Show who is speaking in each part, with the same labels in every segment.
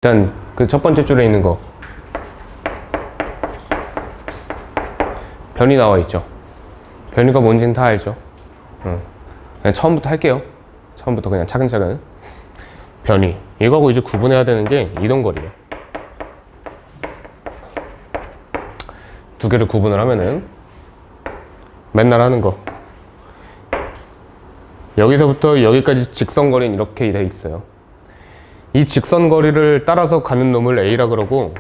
Speaker 1: 일단 그 첫 번째 줄에 있는 거 변이 나와 있죠. 변이가 뭔지는 다 알죠. 그냥 처음부터 할게요. 처음부터 그냥 차근차근. 변이 이거하고 이제 구분해야 되는 게 이동거리예요. 두 개를 구분을 하면은 맨날 하는 거, 여기서부터 여기까지 직선거리는 이렇게 돼 있어요. 이 직선거리를 따라서 가는 놈을 A라 그러고,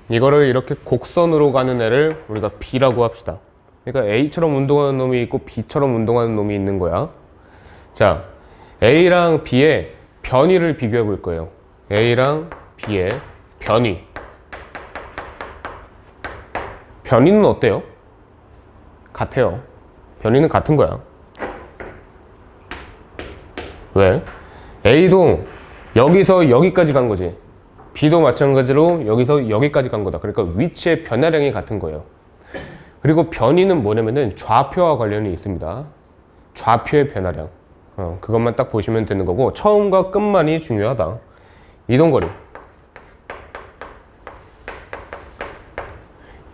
Speaker 1: 이거를 이렇게 곡선으로 가는 애를 우리가 B라고 합시다. 그러니까 A처럼 운동하는 놈이 있고 B처럼 운동하는 놈이 있는 거야. 자, A랑 B의 변이를 비교해 볼 거예요. A랑 B의 변이. 변이는 어때요? 같아요. 변이는 같은 거야. 왜? A도 여기서 여기까지 간 거지. B도 마찬가지로 여기서 여기까지 간 거다. 그러니까 위치의 변화량이 같은 거예요. 그리고 변이는 뭐냐면은 좌표와 관련이 있습니다. 좌표의 변화량. 그것만 딱 보시면 되는 거고, 처음과 끝만이 중요하다. 이동거리.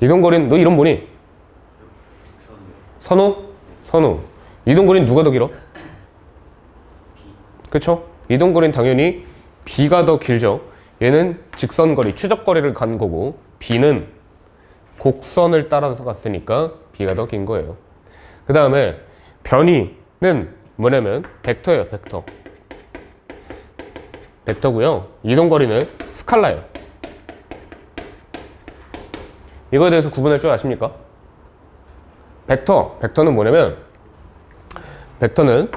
Speaker 1: 이동거리는 너 이름 뭐니? 선우? 선우. 이동거리는 누가 더 길어? 그쵸? 이동거리는 당연히 B가 더 길죠. 얘는 직선거리, 추적거리를 간 거고, B는 곡선을 따라서 갔으니까 B가 더 긴 거예요. 그 다음에 변이는 뭐냐면 벡터예요. 벡터. 벡터고요. 이동거리는 스칼라예요. 이거에 대해서 구분할 줄 아십니까? 벡터는 뭐냐면, 벡터는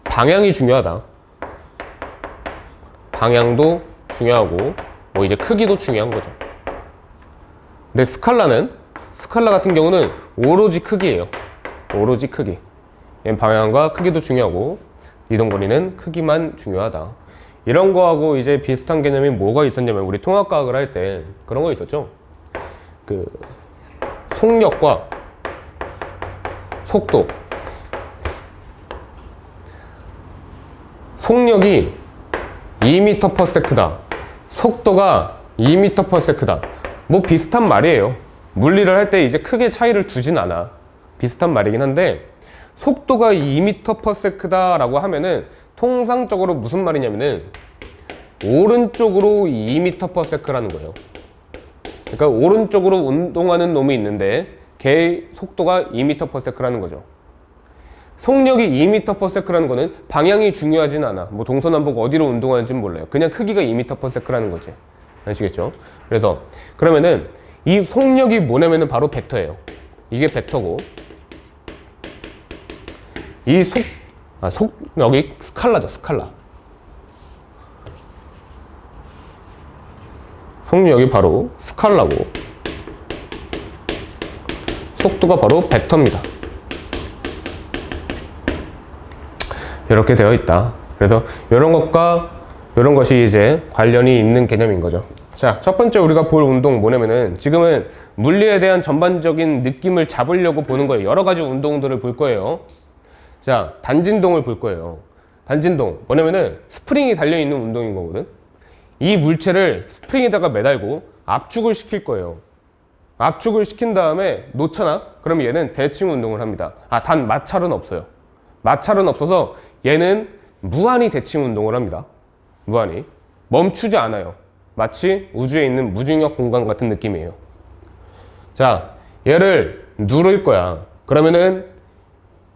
Speaker 1: 방향이 중요하다. 방향도 중요하고 뭐 이제 크기도 중요한 거죠. 근데 스칼라 같은 경우는 오로지 크기예요. 오로지 크기. 얘는 방향과 크기도 중요하고 이동거리는 크기만 중요하다. 이런 거하고 이제 비슷한 개념이 뭐가 있었냐면, 우리 통합과학을 할 때 그런 거 있었죠. 그 속력과 속도. 속력이 2m/s다. 속도가 2m/s다. 뭐 비슷한 말이에요. 물리를 할 때 이제 크게 차이를 두진 않아. 비슷한 말이긴 한데, 속도가 2m/s다 라고 하면은 통상적으로 무슨 말이냐면은 오른쪽으로 2m/s라는 거예요. 그러니까 오른쪽으로 운동하는 놈이 있는데 걔의 속도가 2m/s라는 거죠. 속력이 2m/s라는 거는 방향이 중요하진 않아. 뭐 동서남북 어디로 운동하는지는 몰라요. 그냥 크기가 2m/s라는 거지. 아시겠죠? 그래서 그러면은 이 속력이 뭐냐면은 바로 벡터예요. 이게 벡터고, 이 속력이 스칼라죠. 스칼라. 속력이 바로 스칼라고, 속도가 바로 벡터입니다. 이렇게 되어 있다. 그래서 이런 것과 이런 것이 이제 관련이 있는 개념인 거죠. 자, 첫 번째 우리가 볼 운동 뭐냐면은, 지금은 물리에 대한 전반적인 느낌을 잡으려고 보는 거예요. 여러 가지 운동들을 볼 거예요. 자, 단진동을 볼 거예요. 단진동 뭐냐면은 스프링이 달려있는 운동인 거거든. 이 물체를 스프링에다가 매달고 압축을 시킬 거예요. 압축을 시킨 다음에 놓잖아? 그럼 얘는 대칭 운동을 합니다. 단 마찰은 없어요. 마찰은 없어서 얘는 무한히 대칭 운동을 합니다. 무한히. 멈추지 않아요. 마치 우주에 있는 무중력 공간 같은 느낌이에요. 자, 얘를 누를 거야. 그러면은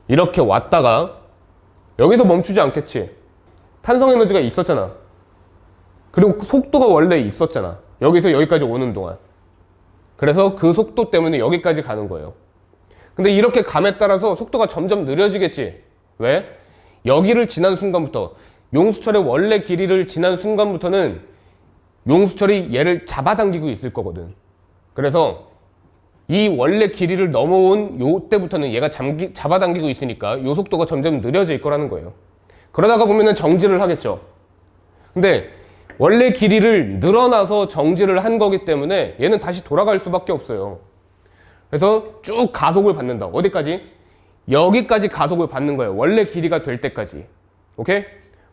Speaker 1: 이렇게 왔다가 여기서 멈추지 않겠지. 탄성 에너지가 있었잖아. 그리고 속도가 원래 있었잖아. 여기서 여기까지 오는 동안. 그래서 그 속도 때문에 여기까지 가는 거예요. 근데 이렇게 감에 따라서 속도가 점점 느려지겠지. 왜? 여기를 지난 순간부터, 용수철의 원래 길이를 지난 순간부터는 용수철이 얘를 잡아당기고 있을 거거든. 그래서 이 원래 길이를 넘어온 요 때부터는 얘가 잡아당기고 있으니까 요 속도가 점점 느려질 거라는 거예요. 그러다가 보면은 정지를 하겠죠. 근데 원래 길이를 늘어나서 정지를 한 거기 때문에 얘는 다시 돌아갈 수밖에 없어요. 그래서 쭉 가속을 받는다. 어디까지? 여기까지 가속을 받는 거예요. 원래 길이가 될 때까지. 오케이?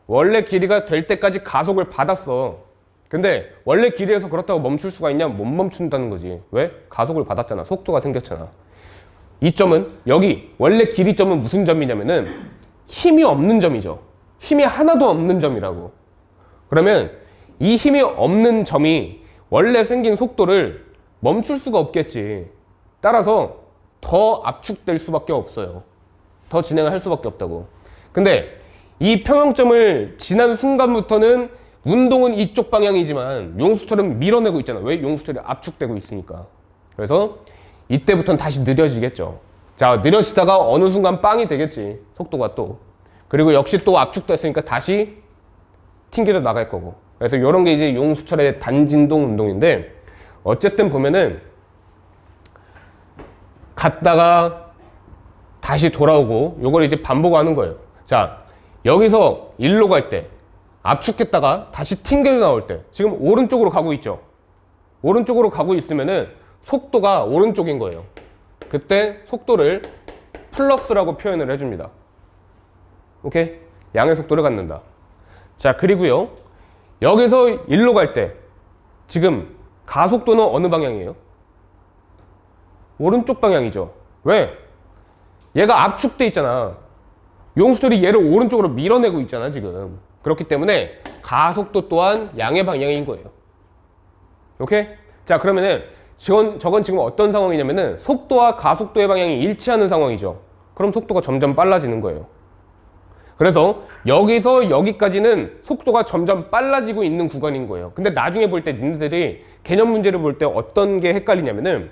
Speaker 1: 원래 길이가 될 때까지 가속을 받았어. 근데 원래 길이에서 그렇다고 멈출 수가 있냐? 못 멈춘다는 거지. 왜? 가속을 받았잖아. 속도가 생겼잖아. 이 점은 여기 원래 길이점은 무슨 점이냐면은 힘이 없는 점이죠. 힘이 하나도 없는 점이라고. 그러면 이 힘이 없는 점이 원래 생긴 속도를 멈출 수가 없겠지. 따라서 더 압축될 수밖에 없어요. 더 진행을 할 수밖에 없다고. 근데 이 평형점을 지난 순간부터는 운동은 이쪽 방향이지만 용수철은 밀어내고 있잖아. 왜? 용수철이 압축되고 있으니까. 그래서 이때부터는 다시 느려지겠죠. 자, 느려지다가 어느 순간 빵이 되겠지. 속도가 또. 그리고 역시 또 압축됐으니까 다시 튕겨져 나갈 거고. 그래서 이런 게 이제 용수철의 단진동 운동인데, 어쨌든 보면은 갔다가 다시 돌아오고 요걸 이제 반복하는 거예요. 자, 여기서 일로 갈 때 압축했다가 다시 튕겨져 나올 때 지금 오른쪽으로 가고 있죠. 오른쪽으로 가고 있으면은 속도가 오른쪽인 거예요. 그때 속도를 플러스라고 표현을 해줍니다. 오케이? 양의 속도를 갖는다. 자, 그리고요, 여기서 일로 갈 때 지금 가속도는 어느 방향이에요? 오른쪽 방향이죠. 왜? 얘가 압축돼 있잖아. 용수철이 얘를 오른쪽으로 밀어내고 있잖아 지금. 그렇기 때문에 가속도 또한 양의 방향인 거예요. 오케이? 자, 그러면은 저건 지금 어떤 상황이냐면은 속도와 가속도의 방향이 일치하는 상황이죠. 그럼 속도가 점점 빨라지는 거예요. 그래서 여기서 여기까지는 속도가 점점 빨라지고 있는 구간인 거예요. 근데 나중에 볼 때 니네들이 개념 문제를 볼 때 어떤 게 헷갈리냐면은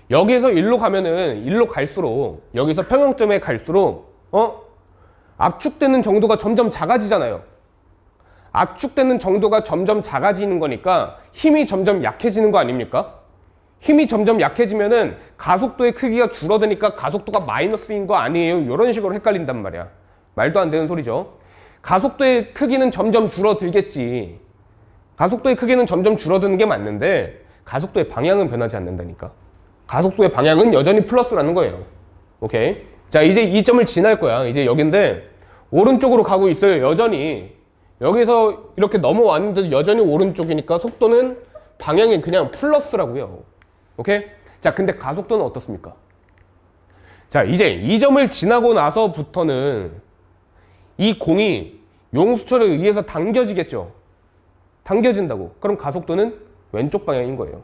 Speaker 1: 여기서 일로 가면은 일로 갈수록 여기서 평형점에 갈수록 압축되는 정도가 점점 작아지잖아요. 압축되는 정도가 점점 작아지는 거니까 힘이 점점 약해지는 거 아닙니까? 힘이 점점 약해지면은 가속도의 크기가 줄어드니까 가속도가 마이너스인 거 아니에요? 이런 식으로 헷갈린단 말이야. 말도 안 되는 소리죠. 가속도의 크기는 점점 줄어들겠지. 가속도의 크기는 점점 줄어드는 게 맞는데 가속도의 방향은 변하지 않는다니까. 가속도의 방향은 여전히 플러스라는 거예요. 오케이? 자, 이제 이 점을 지날 거야. 이제 여긴데 오른쪽으로 가고 있어요. 여전히. 여기서 이렇게 넘어왔는데도 여전히 오른쪽이니까 속도는 방향이 그냥 플러스라고요. 오케이? 자, 근데 가속도는 어떻습니까? 자, 이제 이 점을 지나고 나서부터는 이 공이 용수철에 의해서 당겨지겠죠. 당겨진다고. 그럼 가속도는 왼쪽 방향인 거예요.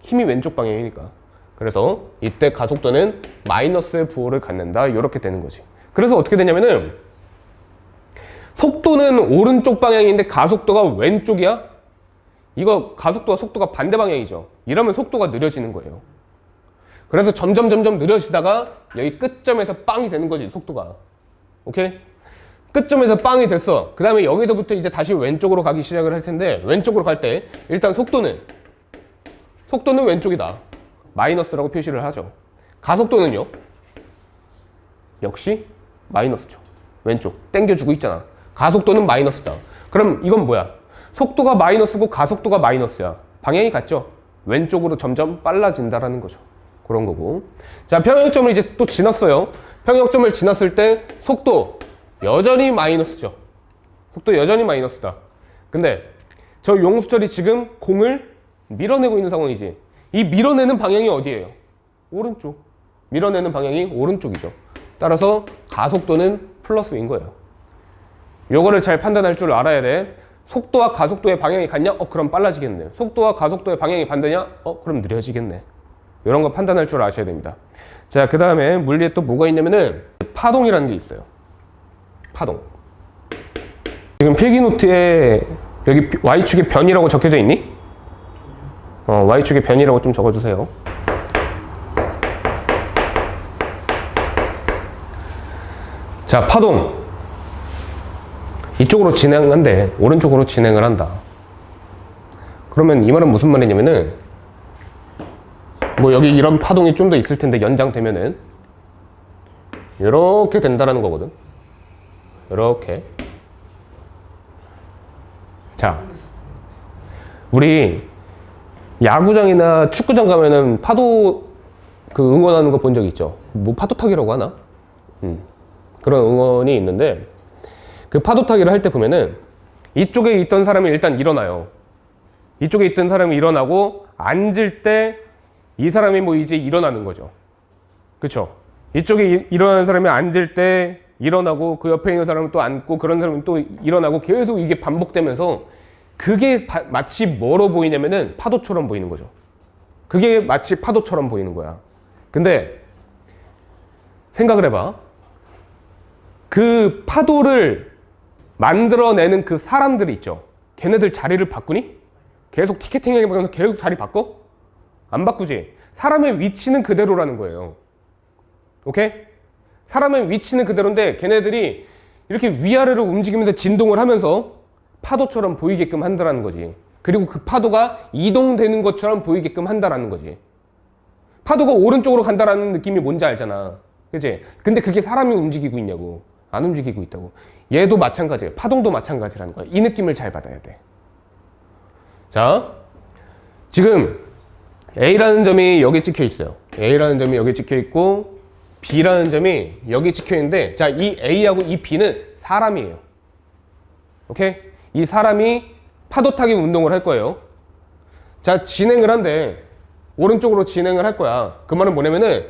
Speaker 1: 힘이 왼쪽 방향이니까. 그래서 이때 가속도는 마이너스의 부호를 갖는다. 이렇게 되는 거지. 그래서 어떻게 되냐면은 속도는 오른쪽 방향인데 가속도가 왼쪽이야? 이거 가속도와 속도가 반대 방향이죠. 이러면 속도가 느려지는 거예요. 그래서 점점 느려지다가 여기 끝점에서 빵이 되는 거지, 속도가. 오케이? 끝점에서 빵이 됐어. 그 다음에 여기서부터 이제 다시 왼쪽으로 가기 시작을 할 텐데, 왼쪽으로 갈 때 일단 속도는 왼쪽이다. 마이너스라고 표시를 하죠. 가속도는요? 역시 마이너스죠. 왼쪽 땡겨주고 있잖아. 가속도는 마이너스다. 그럼 이건 뭐야? 속도가 마이너스고 가속도가 마이너스야. 방향이 같죠? 왼쪽으로 점점 빨라진다라는 거죠. 그런 거고. 자, 평형점을 이제 또 지났어요. 평형점을 지났을 때 속도 여전히 마이너스죠. 속도 여전히 마이너스다. 근데 저 용수철이 지금 공을 밀어내고 있는 상황이지. 이 밀어내는 방향이 어디예요? 오른쪽. 밀어내는 방향이 오른쪽이죠. 따라서 가속도는 플러스인 거예요. 요거를 잘 판단할 줄 알아야 돼. 속도와 가속도의 방향이 같냐? 그럼 빨라지겠네. 속도와 가속도의 방향이 반대냐? 그럼 느려지겠네. 이런 거 판단할 줄 아셔야 됩니다. 자, 그 다음에 물리에 또 뭐가 있냐면은 파동이라는 게 있어요. 파동. 지금 필기노트에 여기 Y축에 변이라고 적혀져 있니? Y축에 변이라고 좀 적어주세요. 자, 파동. 이쪽으로 진행한대. 오른쪽으로 진행을 한다. 그러면 이 말은 무슨 말이냐면은 뭐 여기 이런 파동이 좀 더 있을 텐데 연장되면은 이렇게 된다라는 거거든. 이렇게. 자, 우리 야구장이나 축구장 가면은 파도 그 응원하는 거 본 적 있죠? 뭐 파도 타기라고 하나? 그런 응원이 있는데 그 파도 타기를 할 때 보면은 이쪽에 있던 사람이 일단 일어나요. 이쪽에 있던 사람이 일어나고 앉을 때 이 사람이 뭐 이제 일어나는 거죠. 그쵸? 이쪽에 일어나는 사람이 앉을 때 일어나고 그 옆에 있는 사람은 또 앉고 그런 사람은 또 일어나고 계속 이게 반복되면서 그게 마치 뭐로 보이냐면은 파도처럼 보이는 거죠. 그게 마치 파도처럼 보이는 거야. 근데 생각을 해봐. 그 파도를 만들어내는 그 사람들이 있죠. 걔네들 자리를 바꾸니? 계속 티켓팅하게 바꾸면서 계속 자리 바꿔? 안 바꾸지. 사람의 위치는 그대로라는 거예요. 오케이? 사람의 위치는 그대로인데 걔네들이 이렇게 위아래로 움직이면서 진동을 하면서 파도처럼 보이게끔 한다라는 거지. 그리고 그 파도가 이동되는 것처럼 보이게끔 한다라는 거지. 파도가 오른쪽으로 간다라는 느낌이 뭔지 알잖아. 그치? 근데 그게 사람이 움직이고 있냐고. 안 움직이고 있다고. 얘도 마찬가지예요. 파동도 마찬가지라는 거야. 이 느낌을 잘 받아야 돼. 자, 지금 A라는 점이 여기 찍혀 있어요. A라는 점이 여기 찍혀 있고 B라는 점이 여기 찍혀 있는데, 자, 이 A하고 이 B는 사람이에요. 오케이? 이 사람이 파도 타기 운동을 할 거예요. 자, 진행을 한대. 오른쪽으로 진행을 할 거야. 그 말은 뭐냐면은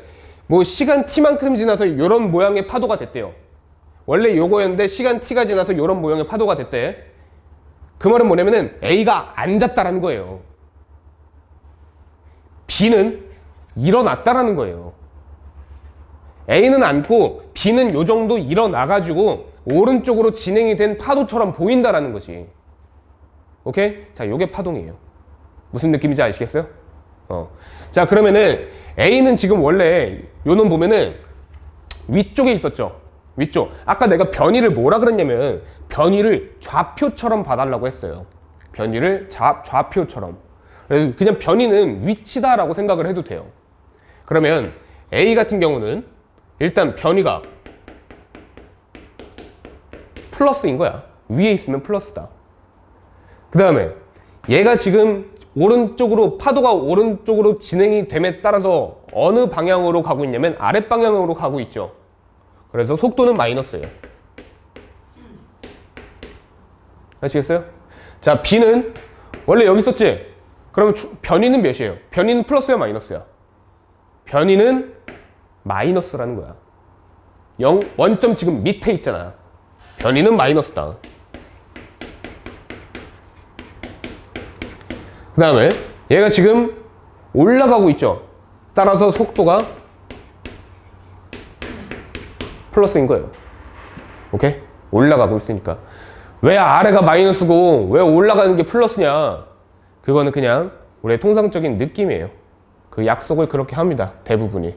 Speaker 1: 뭐 시간 t만큼 지나서 이런 모양의 파도가 됐대요. 원래 요거였는데 시간 t가 지나서 이런 모양의 파도가 됐대. 그 말은 뭐냐면은 A가 앉았다라는 거예요. B는 일어났다라는 거예요. A는 앉고 B는 요 정도 일어나가지고 오른쪽으로 진행이 된 파도처럼 보인다라는 거지. 오케이? 자, 요게 파동이에요. 무슨 느낌인지 아시겠어요? 자, 그러면은 A는 지금 원래 요 놈 보면은 위쪽에 있었죠. 위쪽. 아까 내가 변위를 뭐라 그랬냐면 변위를 좌표처럼 봐달라고 했어요. 변위를 좌표처럼. 그래서 그냥 변위는 위치다라고 생각을 해도 돼요. 그러면 A 같은 경우는 일단 변위가 플러스인 거야. 위에 있으면 플러스다. 그 다음에 얘가 지금 오른쪽으로, 파도가 오른쪽으로 진행이 됨에 따라서 어느 방향으로 가고 있냐면 아랫방향으로 가고 있죠. 그래서 속도는 마이너스예요. 아시겠어요? 자, B는 원래 여기 있었지? 그러면 변위는 몇이에요? 변위는 플러스야, 마이너스야? 변위는 마이너스라는 거야. 원점 지금 밑에 있잖아. 변위는 마이너스다. 그 다음에 얘가 지금 올라가고 있죠. 따라서 속도가 플러스인 거예요. 오케이? 올라가고 있으니까. 왜 아래가 마이너스고 왜 올라가는 게 플러스냐? 그거는 그냥 우리의 통상적인 느낌이에요. 그 약속을 그렇게 합니다. 대부분이.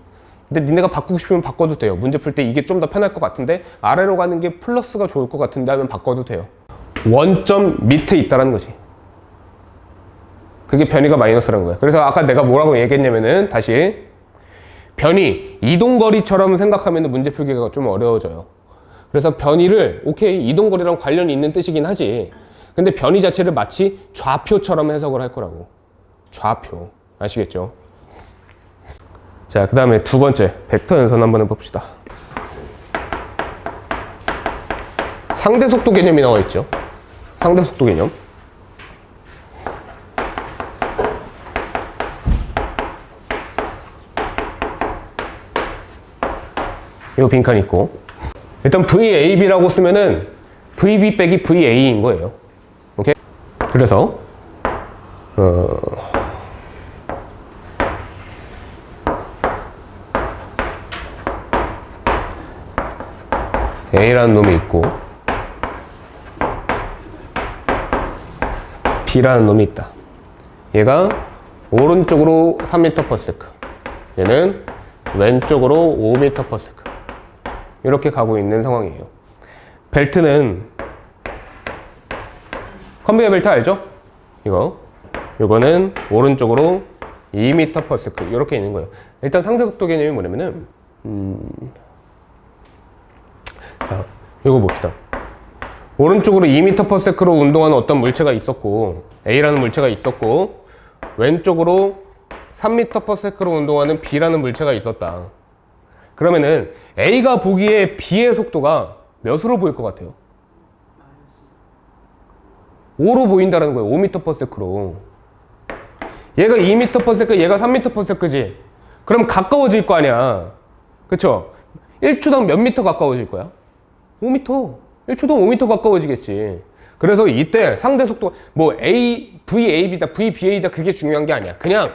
Speaker 1: 근데 니네가 바꾸고 싶으면 바꿔도 돼요. 문제 풀 때 이게 좀 더 편할 것 같은데 아래로 가는 게 플러스가 좋을 것 같은데 하면 바꿔도 돼요. 원점 밑에 있다는 거지. 그게 변위가 마이너스라는 거야. 그래서 아까 내가 뭐라고 얘기했냐면은 다시 변위, 이동거리처럼 생각하면 문제 풀기가 좀 어려워져요. 그래서 변위를 오케이 이동거리랑 관련이 있는 뜻이긴 하지. 근데 변위 자체를 마치 좌표처럼 해석을 할 거라고. 좌표. 아시겠죠? 자, 그 다음에 두 번째 벡터 연산 한번 해봅시다. 상대속도 개념이 나와 있죠. 상대속도 개념. 이 빈칸 있고, 일단 VAB라고 쓰면은 VB 빼기 VA인 거예요. 오케이? 그래서 A라는 놈이 있고 B라는 놈이 있다. 얘가 오른쪽으로 3m/s, 얘는 왼쪽으로 5m/s 이렇게 가고 있는 상황이에요. 벨트는 컨베이어 벨트 알죠? 요거는 오른쪽으로 2m/s 이렇게 있는 거예요. 일단 상대속도 개념이 뭐냐면은 자, 이거 봅시다. 오른쪽으로 2m/s로 운동하는 어떤 물체가 있었고 A라는 물체가 있었고 왼쪽으로 3m/s로 운동하는 B라는 물체가 있었다. 그러면은 A가 보기에 B의 속도가 몇으로 보일 것 같아요? 5로 보인다는 거예요. 5m/s로. 얘가 2m/s, 얘가 3m/s지. 그럼 가까워질 거 아니야. 그쵸? 1초당 몇 미터 가까워질 거야? 5m. 1초당 5m 가까워지겠지. 그래서 이때 상대 속도, 뭐 VAB다, VBA다, 그게 중요한 게 아니야. 그냥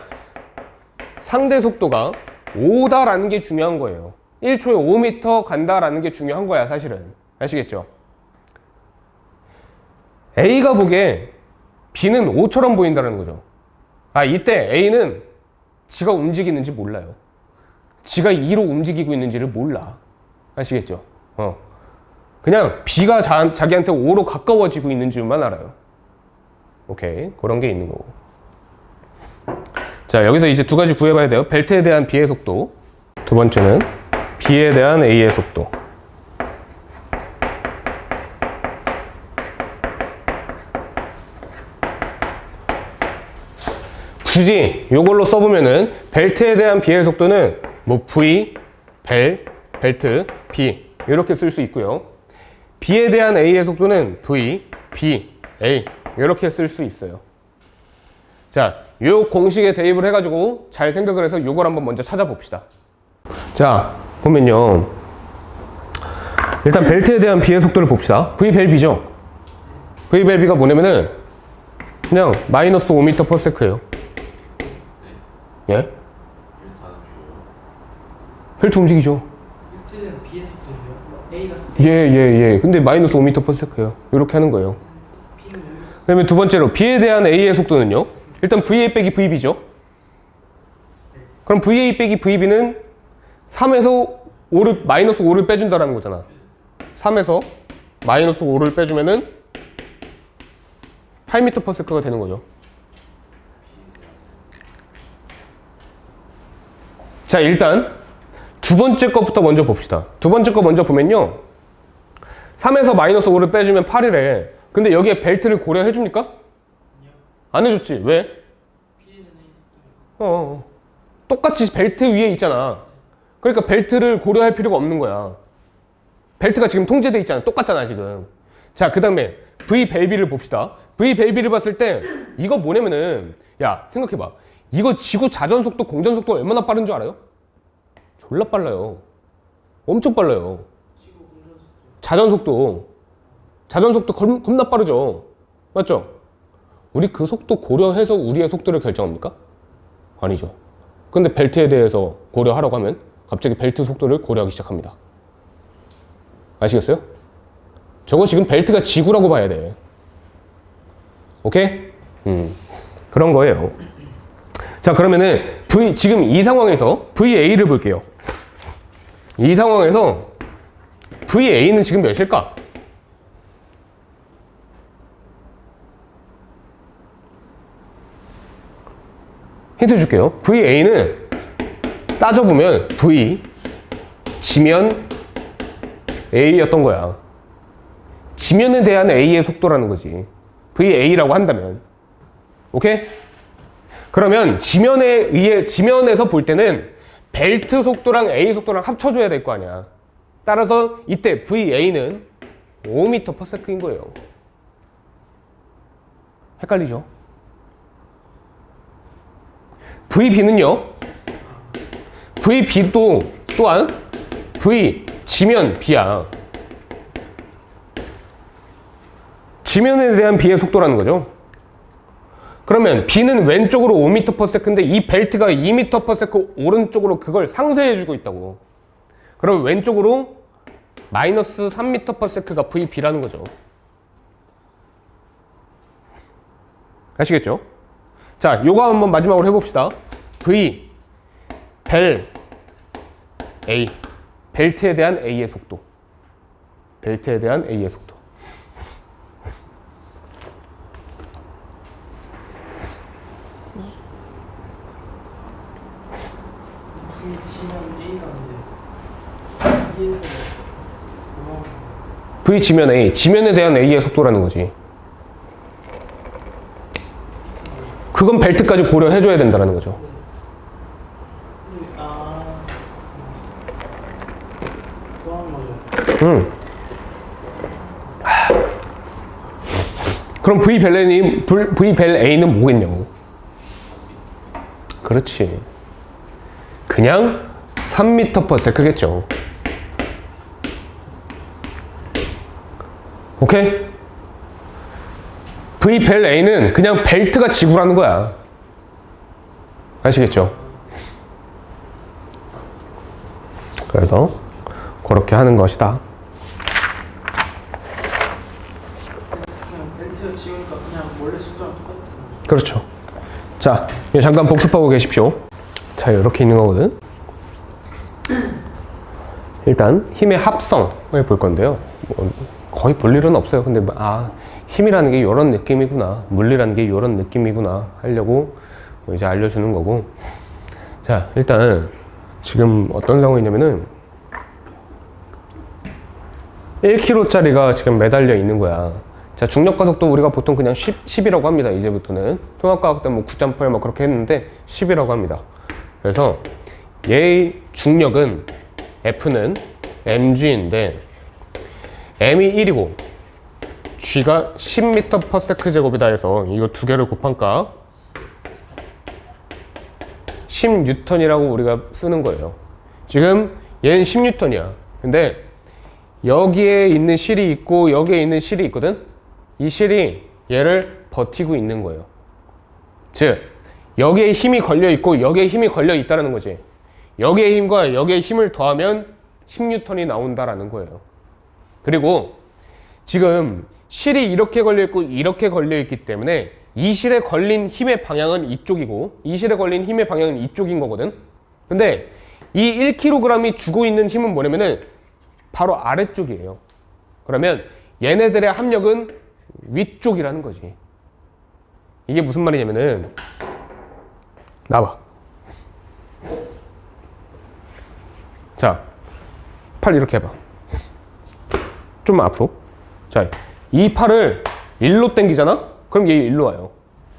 Speaker 1: 상대 속도가 5다라는 게 중요한 거예요. 1초에 5m 간다라는 게 중요한 거야, 사실은. 아시겠죠? A가 보기에 B는 5처럼 보인다는 거죠. 이때 A는 지가 움직이는지 몰라요. 지가 2로 움직이고 있는지를 몰라. 아시겠죠? 그냥 B가 자기한테 5로 가까워지고 있는 줄만 알아요. 오케이. 그런 게 있는 거고. 자, 여기서 이제 두 가지 구해봐야 돼요. 벨트에 대한 B의 속도. 두 번째는 B에 대한 A의 속도. 굳이 이걸로 써보면은 벨트에 대한 B의 속도는 뭐 V, 벨트, B 이렇게 쓸 수 있고요. B에 대한 A의 속도는 V, B, A 이렇게 쓸 수 있어요. 자, 이 공식에 대입을 해가지고 잘 생각을 해서 이걸 한번 먼저 찾아봅시다. 자, 보면요. 일단 벨트에 대한 B의 속도를 봅시다. V 벨 B죠? V 벨 B가 뭐냐면은 그냥 마이너스 5m/s예요. 예? 벨트 움직이죠. 예. 근데 마이너스 5m/s예요. 이렇게 하는 거예요. 그 다음에 두 번째로 B에 대한 A의 속도는요. 일단 VA 빼기 VB죠. 그럼 VA 빼기 VB는 3에서 5를, 마이너스 5를 빼준다라는 거잖아. 3에서 마이너스 5를 빼주면은 8m/s가 되는 거죠. 자, 일단 두 번째 것부터 먼저 봅시다. 두 번째 거 먼저 보면요. 3에서 마이너스 5를 빼주면 8이래. 근데 여기에 벨트를 고려해 줍니까? 안 해줬지. 왜? 똑같이 벨트 위에 있잖아. 그러니까 벨트를 고려할 필요가 없는 거야. 벨트가 지금 통제돼 있잖아. 똑같잖아, 지금. 자, 그 다음에 V 벨비를 봅시다. V 벨비를 봤을 때 이거 뭐냐면은, 야, 생각해봐. 이거 지구 자전 속도, 공전 속도 얼마나 빠른 줄 알아요? 졸라 빨라요. 엄청 빨라요. 자전 속도 겁나 빠르죠. 맞죠? 우리 그 속도 고려해서 우리의 속도를 결정합니까? 아니죠. 근데 벨트에 대해서 고려하라고 하면 갑자기 벨트 속도를 고려하기 시작합니다. 아시겠어요? 저거 지금 벨트가 지구라고 봐야 돼. 오케이? 그런 거예요. 자, 그러면은 지금 이 상황에서 VA를 볼게요. 이 상황에서 VA는 지금 몇일까? 힌트 줄게요. VA는 따져보면 V 지면 A였던 거야. 지면에 대한 A의 속도라는 거지. VA라고 한다면. 오케이? 그러면 지면에서 볼 때는 벨트 속도랑 A 속도랑 합쳐줘야 될 거 아니야. 따라서 이때 VA는 5m/s인 거예요. 헷갈리죠? VB는요. VB도 또한 V 지면 B야. 지면에 대한 B의 속도라는 거죠. 그러면 B는 왼쪽으로 5m/s인데 이 벨트가 2m/s 오른쪽으로 그걸 상쇄해주고 있다고. 그럼 왼쪽으로 마이너스 3m/s가 VB라는 거죠. 아시겠죠? 자, 요거 한번 마지막으로 해봅시다. V, 벨, A. 벨트에 대한 A의 속도. 벨트에 대한 A의 속도. V 지면 A, 지면에 대한 A의 속도라는 거지. 그건 벨트까지 고려해줘야 된다는 거죠. 그럼 V 벨 A는 뭐겠냐고. 그렇지. 그냥 3m/s겠죠. 오케이? V 벨 A는 그냥 벨트가 지구라는 거야. 아시겠죠? 그래서 그렇게 하는 것이다.
Speaker 2: 그냥 벨트 지우니까 그냥 원래 속도랑 똑같은 거죠.
Speaker 1: 그렇죠. 자, 잠깐 복습하고 계십시오. 자, 이렇게 있는 거거든. 일단 힘의 합성을 볼 건데요. 뭐 거의 볼 일은 없어요. 근데 힘이라는 게 이런 느낌이구나, 물리라는 게 이런 느낌이구나 하려고 이제 알려주는 거고. 자, 일단 지금 어떤 상황이냐면은 1kg짜리가 지금 매달려 있는 거야. 자, 중력가속도 우리가 보통 그냥 10이라고 합니다. 이제부터는 통합과학 때 뭐 9.8 뭐 그렇게 했는데 10이라고 합니다. 그래서 얘의 중력은 F는 mg인데 m이 1이고 g가 10m/s 제곱이다 해서 이거 두 개를 곱한가 10N이라고 우리가 쓰는 거예요. 지금 얘는 10N이야. 근데 여기에 있는 실이 있고 여기에 있는 실이 있거든. 이 실이 얘를 버티고 있는 거예요. 즉 여기에 힘이 걸려 있고 여기에 힘이 걸려 있다는 거지. 여기의 힘과 여기의 힘을 더하면 10N이 나온다라는 거예요. 그리고 지금 실이 이렇게 걸려 있고 이렇게 걸려 있기 때문에 이 실에 걸린 힘의 방향은 이쪽이고 이 실에 걸린 힘의 방향은 이쪽인 거거든. 근데 이 1kg이 주고 있는 힘은 뭐냐면은 바로 아래쪽이에요. 그러면 얘네들의 합력은 위쪽이라는 거지. 이게 무슨 말이냐면은 나와. 자, 팔 이렇게 해봐. 좀 앞으로. 자, 이 팔을 일로 당기잖아? 그럼 얘 일로 와요.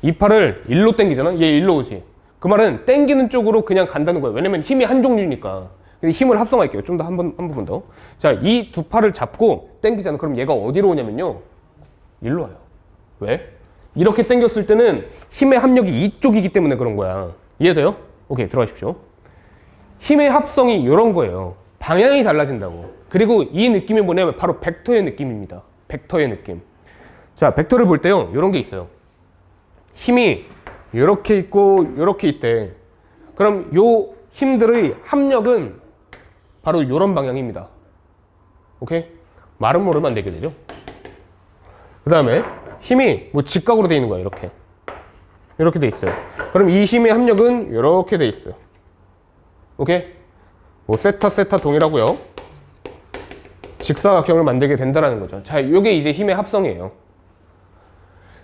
Speaker 1: 이 팔을 일로 당기잖아? 얘 일로 오지. 그 말은 당기는 쪽으로 그냥 간다는 거예요. 왜냐면 힘이 한 종류니까. 힘을 합성할게요. 좀 더 한 번만 더. 자, 이 두 팔을 잡고 당기잖아. 그럼 얘가 어디로 오냐면요. 일로 와요. 왜? 이렇게 당겼을 때는 힘의 합력이 이쪽이기 때문에 그런 거야. 이해돼요? 오케이, 들어가십시오. 힘의 합성이 이런 거예요. 방향이 달라진다고. 그리고 이 느낌이 뭐냐면 바로 벡터의 느낌입니다. 벡터의 느낌. 자, 벡터를 볼 때요, 이런 게 있어요. 힘이 이렇게 있고 이렇게 있대. 그럼 요 힘들의 합력은 바로 이런 방향입니다. 오케이? 말은 모르면 안 되게 되죠. 그 다음에 힘이 뭐 직각으로 돼 있는 거야. 이렇게 돼 있어요. 그럼 이 힘의 합력은 이렇게 돼 있어요. 오케이? 뭐 세타 동일하고요. 직사각형을 만들게 된다라는 거죠. 자, 이게 이제 힘의 합성이에요.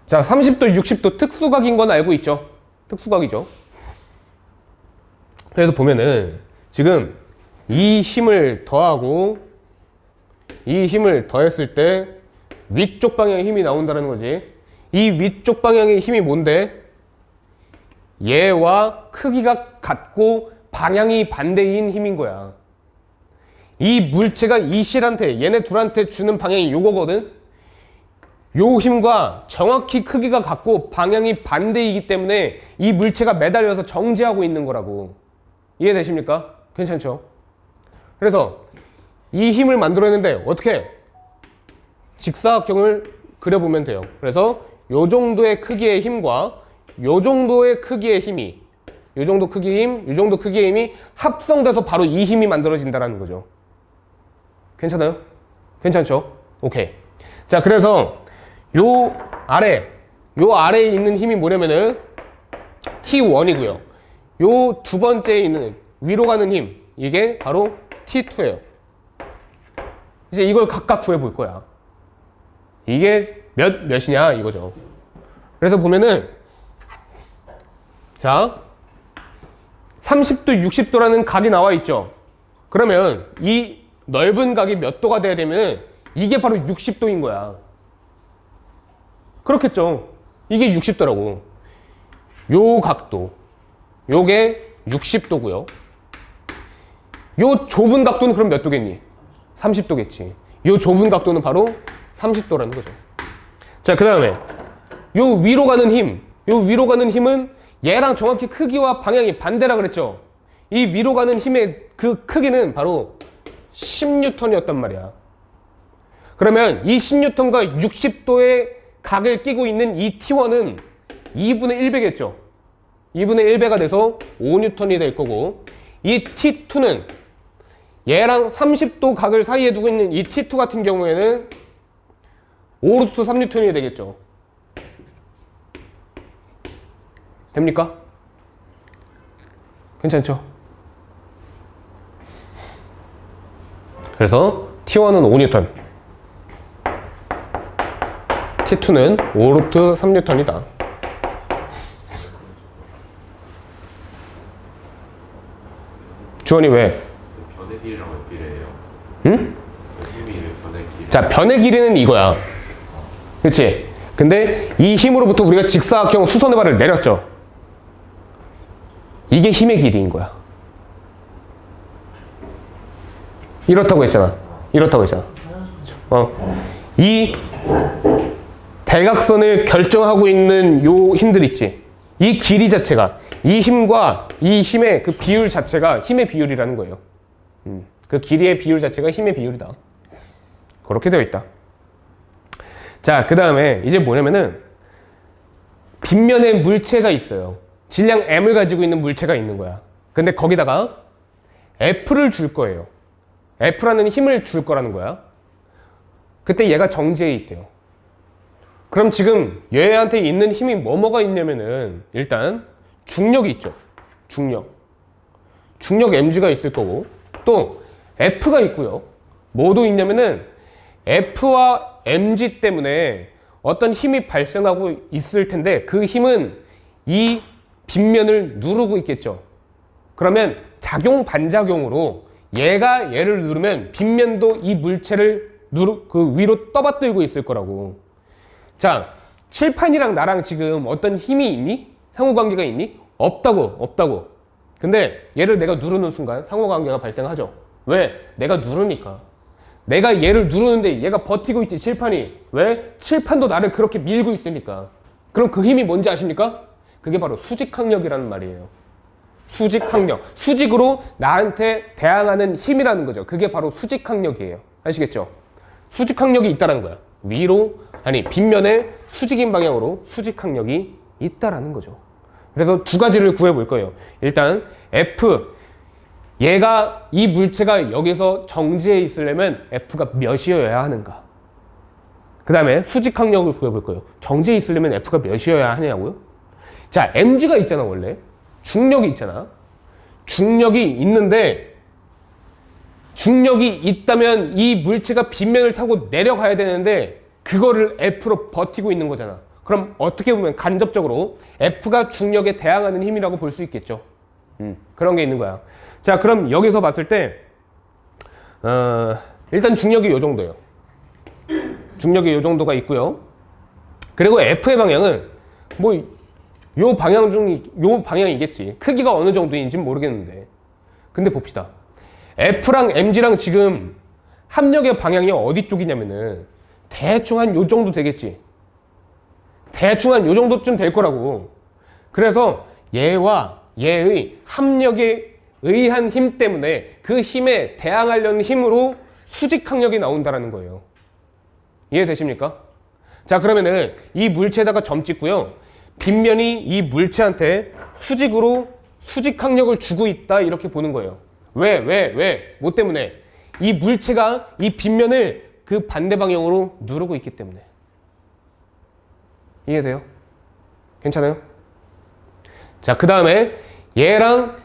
Speaker 1: 자, 30도, 60도 특수각인 건 알고 있죠? 특수각이죠. 그래서 보면은 지금 이 힘을 더하고 이 힘을 더했을 때 위쪽 방향의 힘이 나온다는 거지. 이 위쪽 방향의 힘이 뭔데? 얘와 크기가 같고 방향이 반대인 힘인 거야. 이 물체가 이 실한테, 얘네 둘한테 주는 방향이 요거거든? 요 힘과 정확히 크기가 같고 방향이 반대이기 때문에 이 물체가 매달려서 정지하고 있는 거라고. 이해되십니까? 괜찮죠? 그래서 이 힘을 만들어냈는데 어떻게? 직사각형을 그려보면 돼요. 그래서 요 정도의 크기의 힘과 요 정도의 크기의 힘이, 요 정도 크기의 힘, 요 정도 크기의 힘이 합성돼서 바로 이 힘이 만들어진다는 거죠. 괜찮아요? 괜찮죠? 오케이. 자, 그래서 요 아래에 있는 힘이 뭐냐면은 T1이고요. 요 두 번째에 있는 위로 가는 힘, 이게 바로 T2예요. 이제 이걸 각각 구해볼 거야. 이게 몇이냐 이거죠. 그래서 보면은 자, 30도, 60도라는 각이 나와 있죠. 그러면 이 넓은 각이 몇 도가 돼야 되면 이게 바로 60도인 거야. 그렇겠죠. 이게 60도라고. 요 각도, 요게 60도고요. 요 좁은 각도는 그럼 몇 도겠니? 30도겠지. 요 좁은 각도는 바로 30도라는 거죠. 자, 그 다음에 요 위로 가는 힘은 얘랑 정확히 크기와 방향이 반대라 그랬죠. 이 위로 가는 힘의 그 크기는 바로 10N이었단 말이야. 그러면 이 10N과 60도의 각을 끼고 있는 이 T1은 2분의 1배겠죠. 2분의 1배가 돼서 5N이 될 거고, 이 T2는 얘랑 30도 각을 사이에 두고 있는 이 T2 같은 경우에는 5루트 3N이 되겠죠. 됩니까? 괜찮죠? 그래서 T1은 5N, T2는 5루트 3N이다. 주원이 왜?
Speaker 3: 변의 길이랑 왜 비례해요?
Speaker 1: 응?
Speaker 3: 힘이 왜 변의 길이?
Speaker 1: 자, 변의 길이는 이거야. 그치? 근데 이 힘으로부터 우리가 직사각형 수선의 발을 내렸죠. 이게 힘의 길이인 거야. 이렇다고 했잖아. 이렇다고 했잖아. 이 대각선을 결정하고 있는 요 힘들 있지. 이 길이 자체가, 이 힘과 이 힘의 그 비율 자체가 힘의 비율이라는 거예요. 그 길이의 비율 자체가 힘의 비율이다. 그렇게 되어 있다. 자, 그 다음에 이제 뭐냐면은 빗면에 물체가 있어요. 질량 m을 가지고 있는 물체가 있는 거야. 근데 거기다가 F를 줄 거예요. F라는 힘을 줄 거라는 거야. 그때 얘가 정지해 있대요. 그럼 지금 얘한테 있는 힘이 뭐가 있냐면은 일단 중력이 있죠. 중력 mg가 있을 거고, 또 F가 있고요. 뭐도 있냐면은 F와 mg 때문에 어떤 힘이 발생하고 있을 텐데 그 힘은 이 빗면을 누르고 있겠죠. 그러면 작용 반작용으로 얘가 얘를 누르면 빗면도 이 물체를 그 위로 떠받들고 있을 거라고. 자, 칠판이랑 나랑 지금 어떤 힘이 있니? 상호관계가 있니? 없다고. 근데 얘를 내가 누르는 순간 상호관계가 발생하죠. 왜? 내가 누르니까. 내가 얘를 누르는데 얘가 버티고 있지, 칠판이. 왜? 칠판도 나를 그렇게 밀고 있으니까. 그럼 그 힘이 뭔지 아십니까? 그게 바로 수직항력이라는 말이에요. 수직항력. 수직으로 나한테 대항하는 힘이라는 거죠. 그게 바로 수직항력이에요. 아시겠죠? 수직항력이 있다는 거야. 위로, 아니 빗면에 수직인 방향으로 수직항력이 있다라는 거죠. 그래서 두 가지를 구해볼 거예요. 일단 F, 얘가 이 물체가 여기서 정지해 있으려면 F가 몇이어야 하는가. 그 다음에 수직항력을 구해볼 거예요. 정지해 있으려면 F가 몇이어야 하냐고요? 자, mg가 있잖아. 원래 중력이 있잖아. 중력이 있는데 중력이 있다면 이 물체가 빗면을 타고 내려가야 되는데 그거를 F로 버티고 있는 거잖아. 그럼 어떻게 보면 간접적으로 F가 중력에 대항하는 힘이라고 볼 수 있겠죠. 그런 게 있는 거야. 자, 그럼 여기서 봤을 때 일단 중력이 요 정도예요. 중력이 요 정도가 있고요. 그리고 F의 방향은 뭐 요 방향이겠지. 크기가 어느 정도인지는 모르겠는데. 근데 봅시다. F랑 mg랑 지금 합력의 방향이 어디 쪽이냐면은 대충 한 요 정도 되겠지. 대충 한 요 정도쯤 될 거라고. 그래서 얘와 얘의 합력에 의한 힘 때문에 그 힘에 대항하려는 힘으로 수직항력이 나온다라는 거예요. 이해되십니까? 자, 그러면은 이 물체에다가 점 찍고요. 빗면이 이 물체한테 수직으로 수직항력을 주고 있다 이렇게 보는 거예요. 왜? 뭐 때문에? 이 물체가 이 빗면을 그 반대 방향으로 누르고 있기 때문에. 이해돼요? 괜찮아요? 자, 그 다음에 얘랑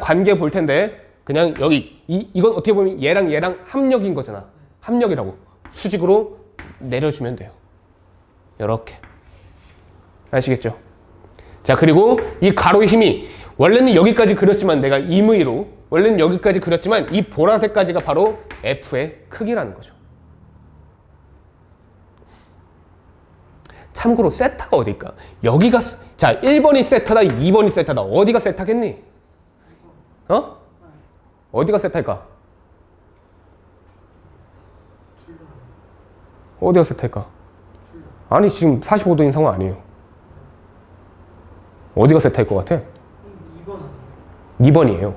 Speaker 1: 관계 볼 텐데 그냥 여기 이건 어떻게 보면 얘랑 합력인 거잖아. 합력이라고. 수직으로 내려주면 돼요. 이렇게. 아시겠죠? 자, 그리고 이 가로의 힘이 원래는 여기까지 그렸지만 내가 임의로 원래는 여기까지 그렸지만 이 보라색까지가 바로 F의 크기라는 거죠. 참고로 세타가 어딜까? 여기가, 자, 1번이 세타다, 2번이 세타다. 어디가 세타겠니? 어디가 세타일까? 어디가 세타일까? 아니, 지금 45도인 상황 아니에요. 어디가 세타일 것 같아?
Speaker 2: 2번 아니에요?
Speaker 1: 2번이에요.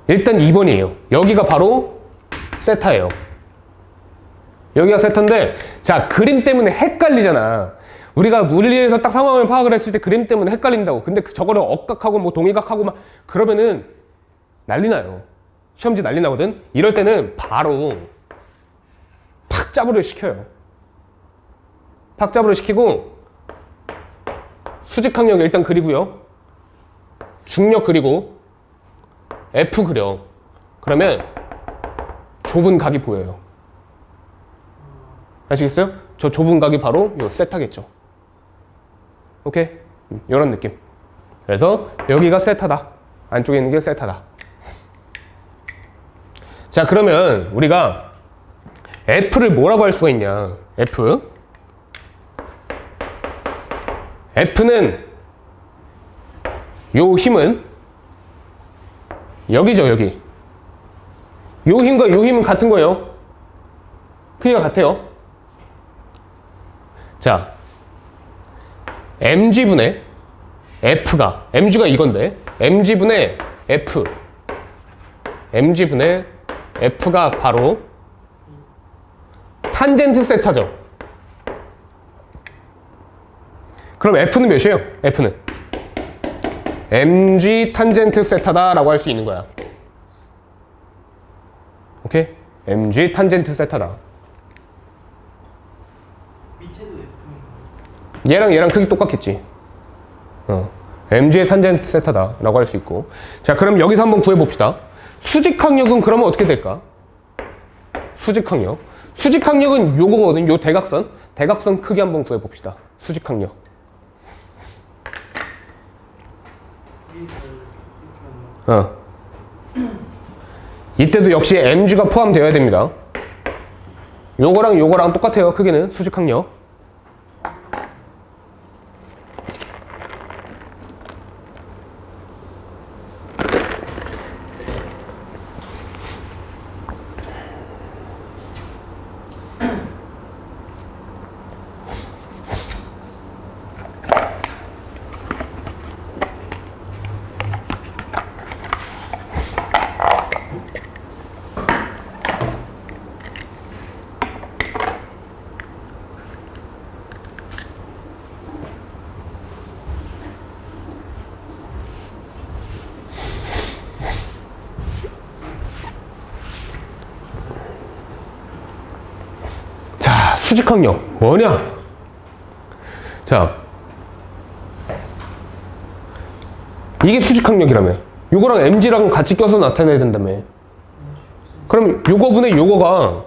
Speaker 1: 일단 2번이에요. 여기가 바로 세타예요. 여기가 세타인데, 자, 그림 때문에 헷갈리잖아. 우리가 물리에서 딱 상황을 파악을 했을 때 그림 때문에 헷갈린다고. 근데 저거를 억각하고 뭐 동의각하고 막 그러면은 난리 나요. 시험지 난리 나거든? 이럴 때는 바로 팍잡으를 시켜요. 팍잡으를 시키고 수직항력 일단 그리고요. 중력 그리고 F 그려. 그러면 좁은 각이 보여요. 아시겠어요? 저 좁은 각이 바로 요 세타겠죠. 오케이? 이런 느낌. 그래서 여기가 세타다. 안쪽에 있는 게 세타다. 자, 그러면 우리가 F를 뭐라고 할 수가 있냐? F는 요 힘은 여기죠, 여기. 요 힘과 요 힘은 같은 거예요. 크기가 같아요. 자, mg분의 F가, mg가 이건데, mg분의 F, mg분의 F가 바로 탄젠트 세타죠. 그럼 F는 몇이에요? F는 mg 탄젠트 세타다 라고 할 수 있는 거야. 오케이? mg 탄젠트 세타다.
Speaker 2: 밑에도 F인가요?
Speaker 1: 얘랑 크기 똑같겠지. mg의 탄젠트 세타다 라고 할 수 있고. 자, 그럼 여기서 한번 구해봅시다. 수직항력은 그러면 어떻게 될까? 수직항력은 요거거든. 요 대각선 크기 한번 구해봅시다. 수직항력. 이때도 역시 mg가 포함되어야 됩니다. 요거랑 똑같아요. 크기는 수직항력. 수직항력 뭐냐? 자, 이게 수직항력이라며. 요거랑 mg랑 같이 껴서 나타내야 된다며. 그럼 요거분의 요거가,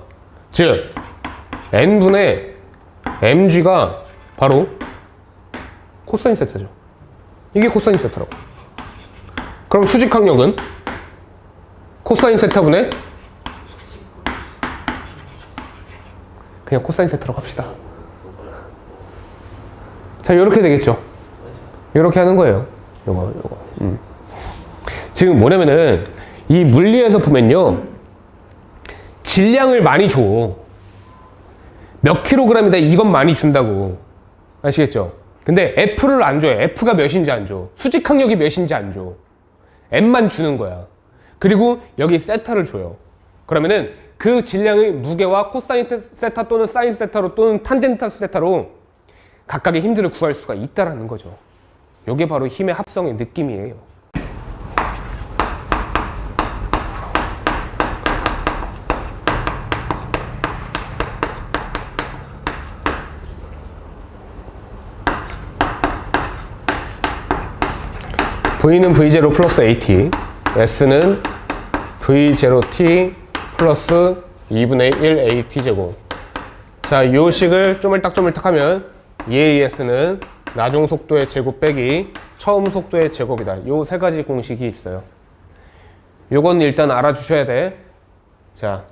Speaker 1: 즉 n분의 mg가 바로 코사인 세타죠. 이게 코사인 세타라고. 그럼 수직항력은 코사인 세타분의 그냥 코사인 세타라고 합시다. 자, 요렇게 되겠죠. 요렇게 하는 거예요. 요거. 지금 뭐냐면은 이 물리에서 보면요, 질량을 많이 줘. 몇 킬로그램이다 이건 많이 준다고. 아시겠죠? 근데 F를 안 줘요. F가 몇인지 안 줘. 수직항력이 몇인지 안 줘. M만 주는 거야. 그리고 여기 세타를 줘요. 그러면은 그 질량의 무게와 코사인 세타 또는 사인 세타로 또는 탄젠트 세타로 각각의 힘들을 구할 수가 있다라는 거죠. 이게 바로 힘의 합성의 느낌이에요. V는 V0 플러스 AT, S는 V0T 플러스 2분의 1 AT 제곱. 자, 이 식을 쪼물딱쪼물딱 하면 EAS는 나중 속도의 제곱 빼기 처음 속도의 제곱이다. 요 세 가지 공식이 있어요. 요건 일단 알아주셔야 돼. 자,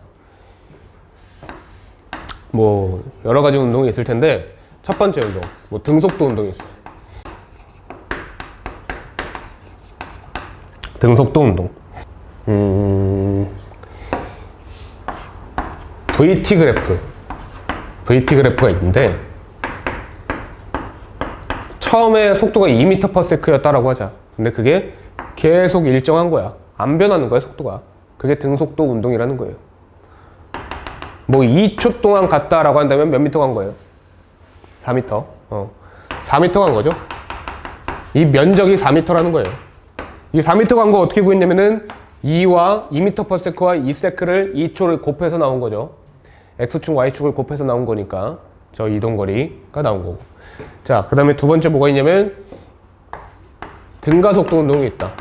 Speaker 1: 뭐 여러 가지 운동이 있을 텐데 첫 번째 운동, 뭐 등속도 운동이 있어요. 등속도 운동. VT 그래프가 있는데 처음에 속도가 2m/s였다라고 하자. 근데 그게 계속 일정한 거야. 안 변하는 거야, 속도가. 그게 등속도 운동이라는 거예요. 뭐 2초 동안 갔다라고 한다면 몇 미터 간 거예요? 4m. 4m 간 거죠. 이 면적이 4m라는 거예요. 이 4m 간 거 어떻게 구했냐면은 2와 2m/s와 2세크를 2초를 곱해서 나온 거죠. X축, Y축을 곱해서 나온 거니까 저 이동거리가 나온 거고. 자, 그 다음에 두 번째 뭐가 있냐면 등가속도 운동이 있다.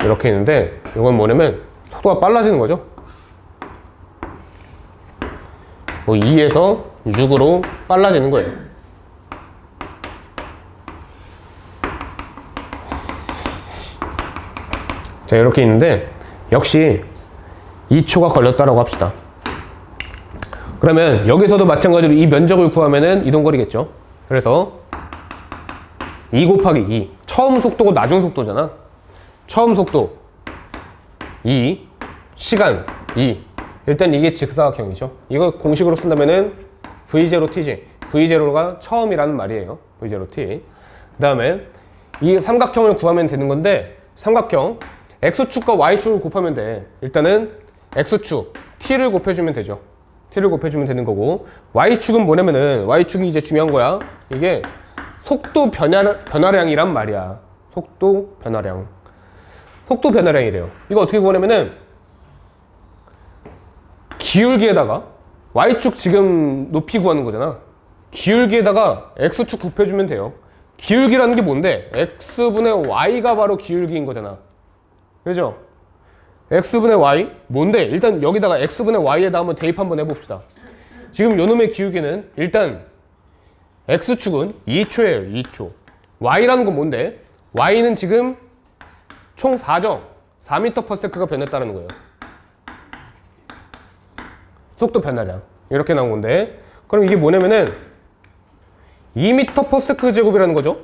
Speaker 1: 이렇게 있는데 이건 뭐냐면 속도가 빨라지는 거죠. 뭐 2에서 6으로 빨라지는 거예요. 자, 이렇게 있는데 역시 2초가 걸렸다라고 합시다. 그러면 여기서도 마찬가지로 이 면적을 구하면은 이동거리겠죠. 그래서 2 곱하기 2. 처음 속도고 나중 속도잖아. 처음 속도 2, 시간 2. 일단 이게 직사각형이죠. 이거 공식으로 쓴다면은 V0T지. V0가 처음이라는 말이에요. V0T. 그 다음에 이 삼각형을 구하면 되는 건데, 삼각형 X축과 Y축을 곱하면 돼. 일단은 X축 T를 곱해주면 되죠. T를 곱해주면 되는 거고, Y축은 뭐냐면은, Y축이 이제 중요한 거야. 이게 속도 변화량이란 말이야. 속도 변화량. 속도 변화량이래요. 이거 어떻게 구하냐면은 기울기에다가 Y축 지금 높이 구하는 거잖아. 기울기에다가 X축 곱해주면 돼요. 기울기라는 게 뭔데? X분의 Y가 바로 기울기인 거잖아. 그죠? X분의 Y? 뭔데? 일단 여기다가 X분의 Y에다 한번 대입 한번 해봅시다. 지금 요놈의 기울기는 일단 X축은 2초예요. 2초. Y라는 건 뭔데? Y는 지금 총 4죠? 4m/s가 변했다는 거예요. 속도 변화량. 이렇게 나온 건데, 그럼 이게 뭐냐면은 2m/s 제곱이라는 거죠.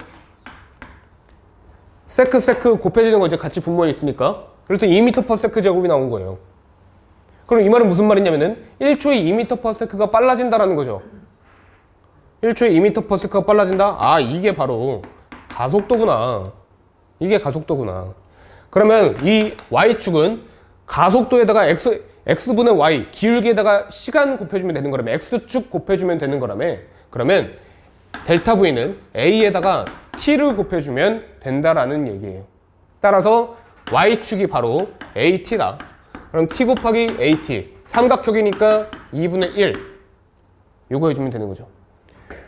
Speaker 1: 세크 곱해지는 거 이제 같이 분모에 있으니까. 그래서 2m/s 제곱이 나온 거예요. 그럼 이 말은 무슨 말이냐면은 1초에 2m/s가 빨라진다라는 거죠. 1초에 2m/s가 빨라진다? 아, 이게 바로 가속도구나. 이게 가속도구나. 그러면 이 Y축은 가속도에다가 X분의 Y, 기울기에다가 시간 곱해주면 되는 거라며, X축 곱해주면 되는 거라며, 그러면 델타 V는 A에다가 T를 곱해주면 된다라는 얘기예요. 따라서 Y축이 바로 AT다. 그럼 T 곱하기 AT. 삼각형이니까 2분의 1. 요거 해주면 되는 거죠.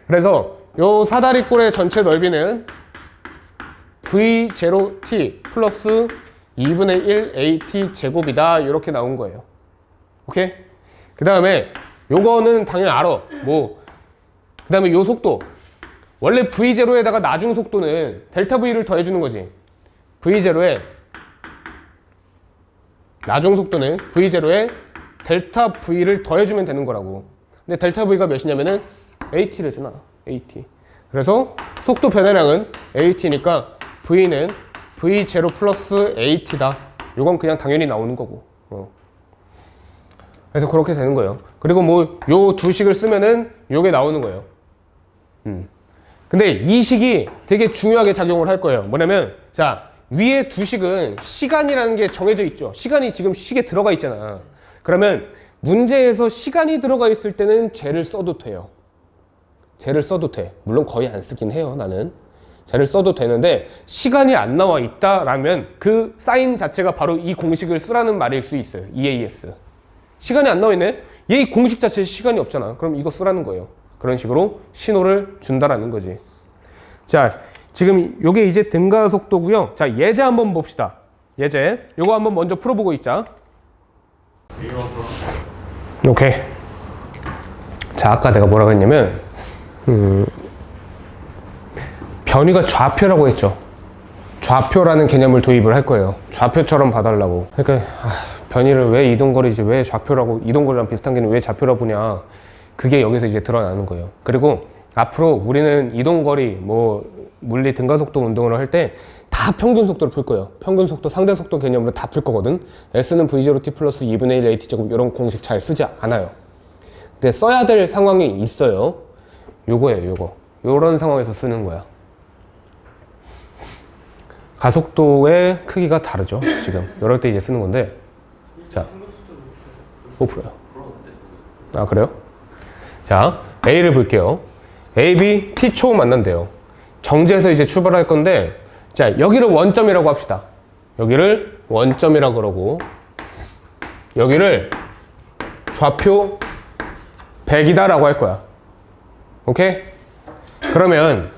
Speaker 1: 그래서 요 사다리꼴의 전체 넓이는 V0T 플러스 2분의 1 AT 제곱이다. 이렇게 나온 거예요. 오케이? 그 다음에 요거는 당연히 알아. 그 다음에 요 속도. 원래 V0에다가 나중 속도는 델타 V를 더해주는 거지. V0에 나중 속도는 V0에 델타 V를 더해주면 되는 거라고. 근데 델타 V가 몇이냐면은 AT를 주나. AT. 그래서 속도 변화량은 AT니까 V는 V0 플러스 AT다. 요건 그냥 당연히 나오는 거고. 그래서 그렇게 되는 거예요. 그리고 뭐 요 두 식을 쓰면은 요게 나오는 거예요. 근데 이 식이 되게 중요하게 작용을 할 거예요. 뭐냐면, 자, 위에 두 식은 시간이라는 게 정해져 있죠. 시간이 지금 식에 들어가 있잖아. 그러면 문제에서 시간이 들어가 있을 때는 쟤를 써도 돼요. 쟤를 써도 돼. 물론 거의 안 쓰긴 해요, 나는. 쟤를 써도 되는데, 시간이 안 나와 있다라면 그 사인 자체가 바로 이 공식을 쓰라는 말일 수 있어요. EAS. 시간이 안 나와 있네? 얘 공식 자체에 시간이 없잖아. 그럼 이거 쓰라는 거예요. 그런 식으로 신호를 준다라는 거지. 자, 지금 요게 이제 등가 속도고요. 자, 예제 한번 봅시다. 예제. 요거 한번 먼저 풀어보고 있자. 오케이. 자, 아까 내가 뭐라고 했냐면, 변위가 좌표라고 했죠. 좌표라는 개념을 도입을 할 거예요. 좌표처럼 봐달라고. 그러니까 변위를 왜 이동거리지, 왜 좌표라고, 이동거리랑 비슷한 개념 왜 좌표라고 보냐. 그게 여기서 이제 드러나는 거예요. 그리고 앞으로 우리는 이동거리, 물리 등가속도 운동을 할 때 다 평균 속도를 풀 거예요. 평균 속도, 상대 속도 개념으로 다 풀 거거든. S는 V0T 플러스 2분의 1 AT 제곱 이런 공식 잘 쓰지 않아요. 근데 써야 될 상황이 있어요. 요거예요, 요거. 요런 상황에서 쓰는 거야. 가속도의 크기가 다르죠, 지금. 이럴 때 이제 쓰는 건데. 자, 5%요. 아, 그래요? 자, A를 볼게요. A, B, T초 만난대요. 정지해서 이제 출발할 건데, 자, 여기를 원점이라고 합시다. 여기를 원점이라고 그러고, 여기를 좌표 100이다 라고 할 거야. 오케이? 그러면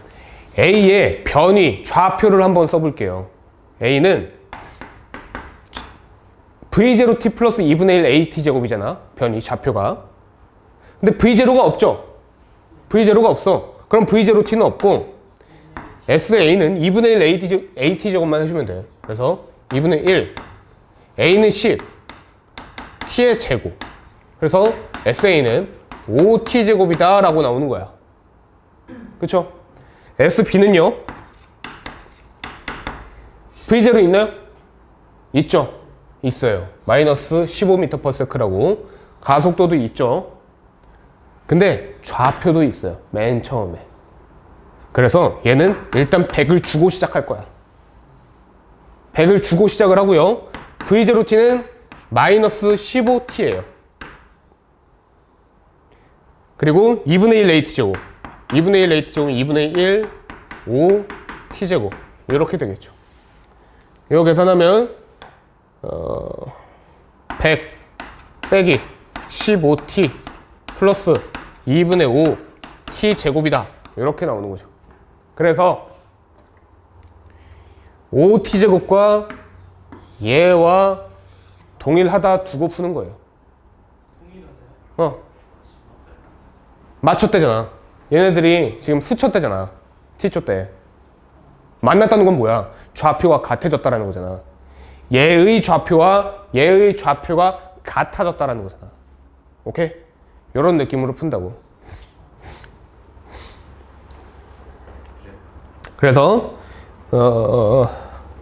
Speaker 1: A의 변위, 좌표를 한번 써볼게요. A는 V0t 플러스 2분의 1 AT 제곱이잖아. 변위, 좌표가. 근데 V0가 없죠? V0가 없어. 그럼 V0t는 없고 SA는 2분의 1 AT 제곱만 해주면 돼. 그래서 2분의 1 A는 10 T의 제곱. 그래서 SA는 5T 제곱이다 라고 나오는 거야. 그쵸? SB는요? V0 있나요? 있죠? 있어요. 마이너스 15m/s라고. 가속도도 있죠? 근데 좌표도 있어요. 맨 처음에. 그래서 얘는 일단 100을 주고 시작할 거야. 100을 주고 시작을 하고요. V0t는 마이너스 15t예요. 그리고 2분의 1 AT제곱. 2분의 1 AT제곱은 2분의 1 5t제곱. 이렇게 되겠죠. 이거 계산하면 100 빼기 15t 플러스 2분의 5 t제곱이다. 이렇게 나오는 거죠. 그래서 5t제곱과 얘와 동일하다 두고 푸는 거예요. 맞췄대잖아. 얘네들이 지금 수쳤대잖아. t초 때. 만났다는 건 뭐야? 좌표가 같아졌다라는 거잖아. 얘의 좌표와 얘의 좌표가 같아졌다라는 거잖아. 오케이? 이런 느낌으로 푼다고. 그래서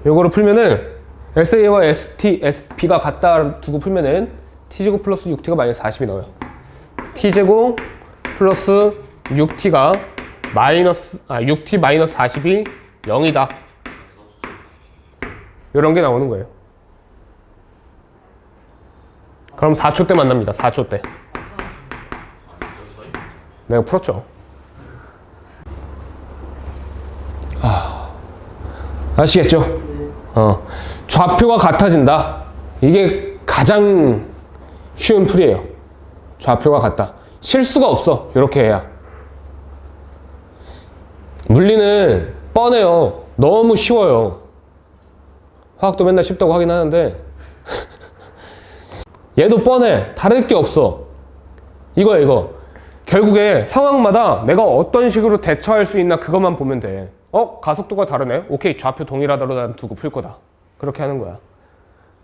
Speaker 1: 요거를 풀면은 SA와 SB가 같다 두고 풀면은 T제곱 플러스 6T가 마이너스 40이 나와요. T제곱 플러스 6T가 마이너스 6T 마이너스 40이 0이다. 이런 게 나오는 거예요. 그럼 4초 때 만납니다. 4초 때. 내가 풀었죠. 아시겠죠? 좌표가 같아진다. 이게 가장 쉬운 풀이에요. 좌표가 같다. 실수가 없어. 이렇게 해야. 물리는 뻔해요. 너무 쉬워요. 화학도 맨날 쉽다고 하긴 하는데 얘도 뻔해. 다를 게 없어. 이거. 결국에 상황마다 내가 어떤 식으로 대처할 수 있나 그것만 보면 돼. 가속도가 다르네? 오케이, 좌표 동일하다로 난 두고 풀 거다. 그렇게 하는 거야.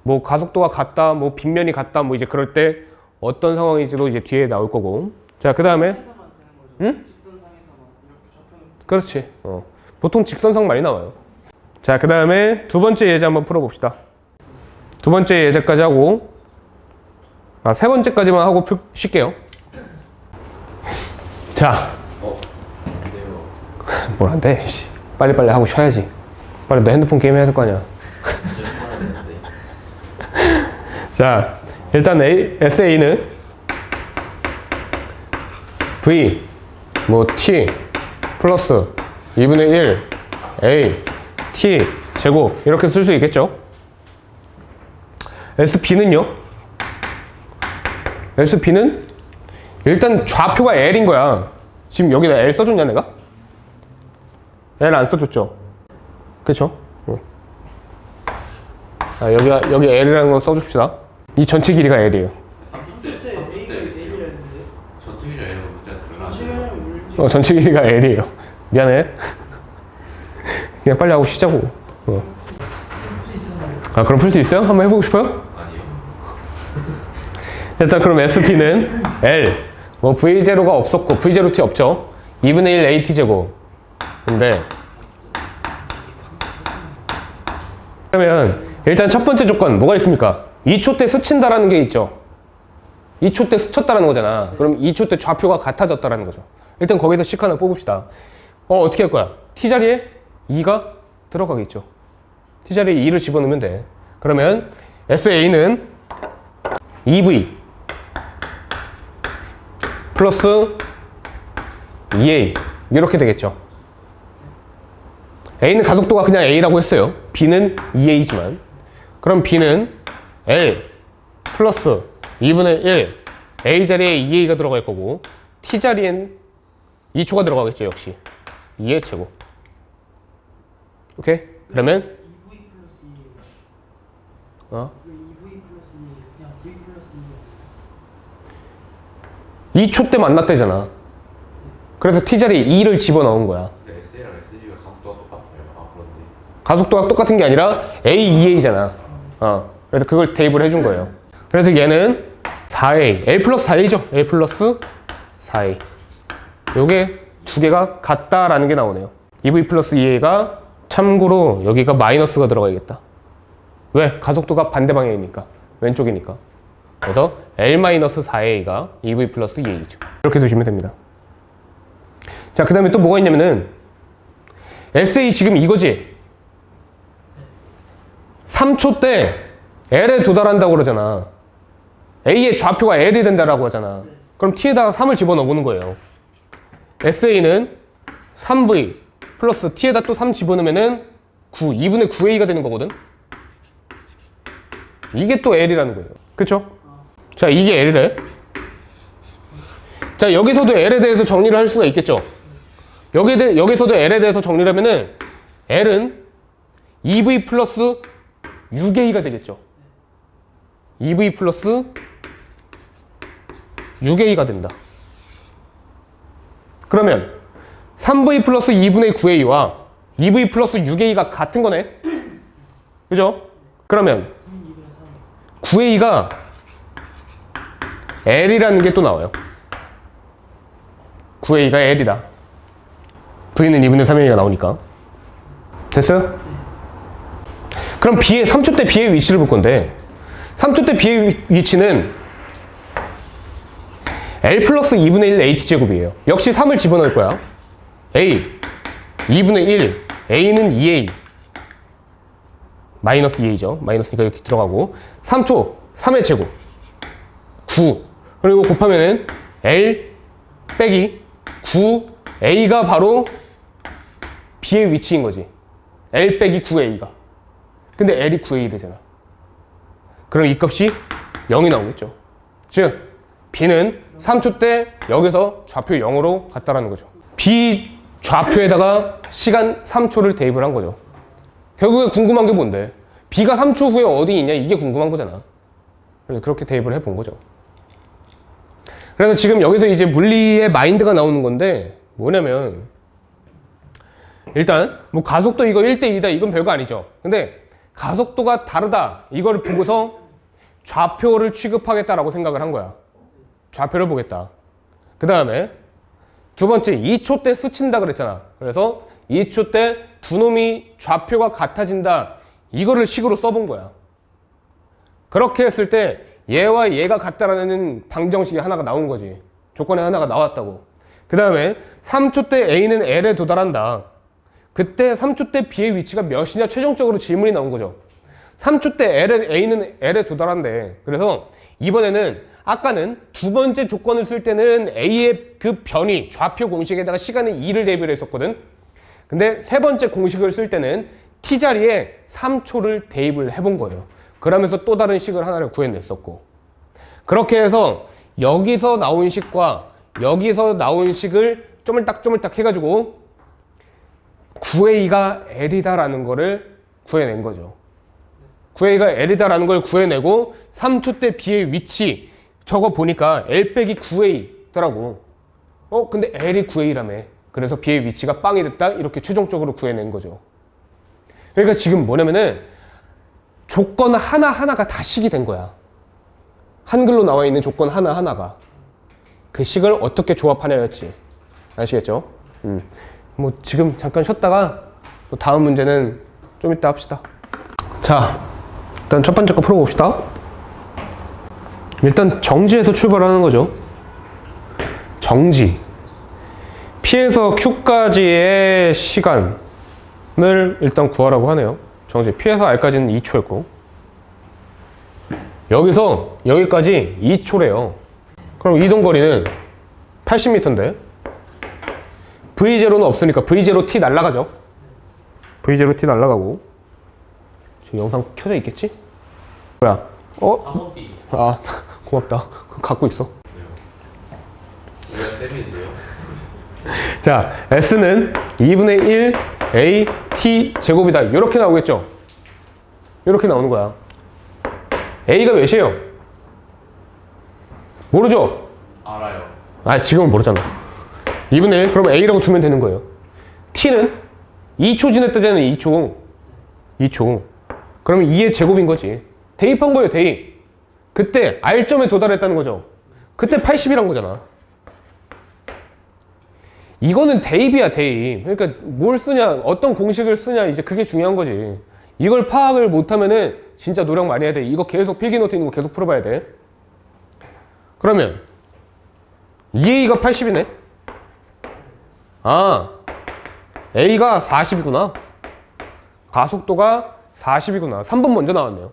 Speaker 1: 뭐 가속도가 같다, 뭐 빗면이 같다, 뭐 이제 그럴 때 어떤 상황인지도 이제 뒤에 나올 거고. 자, 그 다음에 응?
Speaker 2: 직선상에서만 이렇게 좌표는
Speaker 1: 그렇지. 보통 직선상 많이 나와요. 자, 그 다음에 두 번째 예제 한번 풀어봅시다. 두 번째 예제까지 하고 세 번째까지만 하고 쉴게요. 자, 뭘 안 돼. 빨리빨리 하고 쉬어야지. 빨리 너 핸드폰 게임 해야 될 거 아니야. 자, 일단 SA는 V 뭐 T 플러스 2분의 1 A T 제곱 이렇게 쓸 수 있겠죠. SB는요? SB는 일단 좌표가 L인 거야. 지금 여기다 L 써줬냐 내가? L 안 써줬죠? 그쵸? 여기 L이라는 거 써줍시다. 이 전체 길이가 L이에요.
Speaker 3: 3초 때
Speaker 2: A를 했는데
Speaker 3: 전체기를 L과 문제가 달라서
Speaker 2: 전체는 물지
Speaker 1: 전체 길이가 L이에요. 미안해. 그냥 빨리 하고 쉬자고. 그럼 풀 수 있어요? 한번 해보고 싶어요?
Speaker 3: 아니요.
Speaker 1: 일단 그럼 SP는 L 뭐 V0가 없었고 V0T 없죠. 2분의 1 AT 제곱. 근데 그러면 일단 첫 번째 조건 뭐가 있습니까? 2초 때 스친다라는 게 있죠. 2초 때 스쳤다라는 거잖아. 그럼 2초 때 좌표가 같아졌다라는 거죠. 일단 거기서 식 하나 뽑읍시다. 어떻게 할 거야? T자리에 2가 들어가겠죠. T자리에 2를 집어넣으면 돼. 그러면 SA는 2V 플러스 2A 이렇게 되겠죠. A는 가속도가 그냥 A라고 했어요. B는 2A지만 그럼 B는 L 플러스 2분의 1 A 자리에 2A가 들어갈 거고 T 자리엔 2초가 들어가겠죠. 역시 2의 제곱. 오케이? 그러면
Speaker 2: 2V 플러스 2.
Speaker 1: 어?
Speaker 2: 왜 2V 플러스 2? 그냥 V 플러스 2.
Speaker 1: 2초 때 만났대잖아. 그래서 T 자리에 2를 집어넣은 거야.
Speaker 3: 근데 SA랑 SG가 가속도가 똑같아요. 아 그런데
Speaker 1: 가속도가 똑같은 게 아니라 A, 2A잖아. 그래서 그걸 대입을 해준 거예요. 그래서 얘는 4A, L 플러스 4A죠. L 플러스 4A. 요게 두 개가 같다라는 게 나오네요. 2V 플러스 2A가 참고로 여기가 마이너스가 들어가야겠다. 왜? 가속도가 반대 방향이니까. 왼쪽이니까. 그래서 L 마이너스 4A가 2V 플러스 2A죠. 이렇게 두시면 됩니다. 자, 그 다음에 또 뭐가 있냐면은 SA 지금 이거지? 3초 때 L에 도달한다고 그러잖아. A의 좌표가 L이 된다라고 하잖아. 그럼 T에다가 3을 집어넣어 보는 거예요. SA는 3V 플러스 T에다 또 3 집어넣으면은 9, 2분의 9A가 되는 거거든? 이게 또 L이라는 거예요. 그쵸? 자, 이게 L이래. 자, 여기서도 L에 대해서 정리를 할 수가 있겠죠? 여기서도 L에 대해서 정리를 하면은 L은 2V 플러스 6A가 되겠죠? 2V 플러스 6A가 된다. 그러면 3V 플러스 2분의 9A와 2V 플러스 6A가 같은 거네? 그죠? 그러면 9A가 L이라는 게 또 나와요. 9A가 L이다. V는 2분의 3A가 나오니까. 됐어요? 그럼 3초 때 B의 위치를 볼 건데 3초 때 B의 위치는 L 플러스 2분의 1 AT제곱이에요. 역시 3을 집어넣을 거야. A 2분의 1 A는 2A 마이너스 2A죠. 마이너스니까 이렇게 들어가고 3초 3의 제곱 9 그리고 곱하면은 L 빼기 9A가 바로 B의 위치인 거지. L 빼기 9A가. 근데 L이 9A 되잖아. 그럼 이 값이 0이 나오겠죠. 즉 B는 3초 때 여기서 좌표 0으로 갔다라는 거죠. B 좌표에다가 시간 3초를 대입을 한 거죠. 결국에 궁금한 게 뭔데? B가 3초 후에 어디 있냐 이게 궁금한 거잖아. 그래서 그렇게 대입을 해본 거죠. 그래서 지금 여기서 이제 물리의 마인드가 나오는 건데 뭐냐면 일단 뭐 가속도 이거 1대2다 이건 별거 아니죠. 근데 가속도가 다르다 이걸 보고서 좌표를 취급하겠다라고 생각을 한 거야. 좌표를 보겠다. 그 다음에 두 번째 2초 때 스친다 그랬잖아. 그래서 2초 때 두 놈이 좌표가 같아진다 이거를 식으로 써본 거야. 그렇게 했을 때 얘와 얘가 같다라는 방정식이 하나가 나온 거지. 조건이 하나가 나왔다고. 그 다음에 3초 때 A는 L에 도달한다. 그때 3초 때 B의 위치가 몇이냐 최종적으로 질문이 나온 거죠. 3초 때 A는 L에 도달한대. 그래서 이번에는 아까는 두 번째 조건을 쓸 때는 A의 그 변이 좌표 공식에다가 시간의 2를 대입을 했었거든. 근데 세 번째 공식을 쓸 때는 T자리에 3초를 대입을 해본 거예요. 그러면서 또 다른 식을 하나를 구해냈었고. 그렇게 해서 여기서 나온 식과 여기서 나온 식을 쪼물딱쪼물딱 해가지고 9A가 L이다라는 거를 구해낸 거죠. 9A가 L이다라는 걸 구해내고 3초 때 B의 위치 저거 보니까 L 빼기 9A더라고. 근데 L이 9A라며. 그래서 B의 위치가 빵이 됐다. 이렇게 최종적으로 구해낸 거죠. 그러니까 지금 뭐냐면은 조건 하나하나가 다 식이 된 거야. 한글로 나와 있는 조건 하나하나가. 그 식을 어떻게 조합하냐였지. 아시겠죠? 뭐 지금 잠깐 쉬었다가 또 다음 문제는 좀 이따 합시다. 자, 일단 첫 번째 거 풀어봅시다. 일단 정지에서 출발하는 거죠. 정지. P에서 Q까지의 시간을 일단 구하라고 하네요. 정지. P에서 R까지는 2초였고 여기서 여기까지 2초래요. 그럼 이동거리는 80m인데 V0는 없으니까 V0T 날라가죠. V0T 날라가고 지금 영상 켜져 있겠지? 뭐야?
Speaker 3: 한번비
Speaker 1: 아 고맙다. 갖고 있어.
Speaker 3: 우리가 쌤인데요.
Speaker 1: 자, S는 2분의 1 A T 제곱이다. 이렇게 나오겠죠? 이렇게 나오는 거야. A가 몇이에요? 모르죠?
Speaker 3: 알아요.
Speaker 1: 아, 지금은 모르잖아. 2분의 1? 그럼 A라고 두면 되는 거예요. T는 2초 지났다잖아요. 2초. 2초. 그러면 2의 제곱인 거지. 대입한 거예요, 대입. 그때 R점에 도달했다는 거죠. 그때 80이란 거잖아. 이거는 대입이야, 대입. 그러니까 뭘 쓰냐, 어떤 공식을 쓰냐, 이제 그게 중요한 거지. 이걸 파악을 못하면은 진짜 노력 많이 해야 돼. 이거 계속 필기노트 있는 거 계속 풀어봐야 돼. 그러면 2A가 80이네? 아, A가 40이구나. 가속도가 40이구나. 3번 먼저 나왔네요.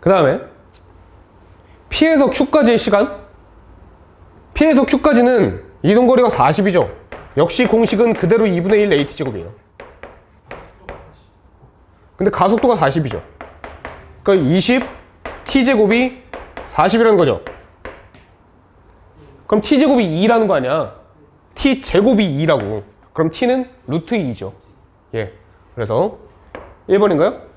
Speaker 1: 그 다음에 P에서 Q까지의 시간? P에서 Q까지는 이동거리가 40이죠. 역시 공식은 그대로 2분의 1 AT제곱이에요. 근데 가속도가 40이죠. 그러니까 20 T제곱이 40이라는 거죠. 그럼 T제곱이 2라는 거 아니야. T제곱이 2라고. 그럼 T는 루트 2죠. 예. 그래서 1번인가요?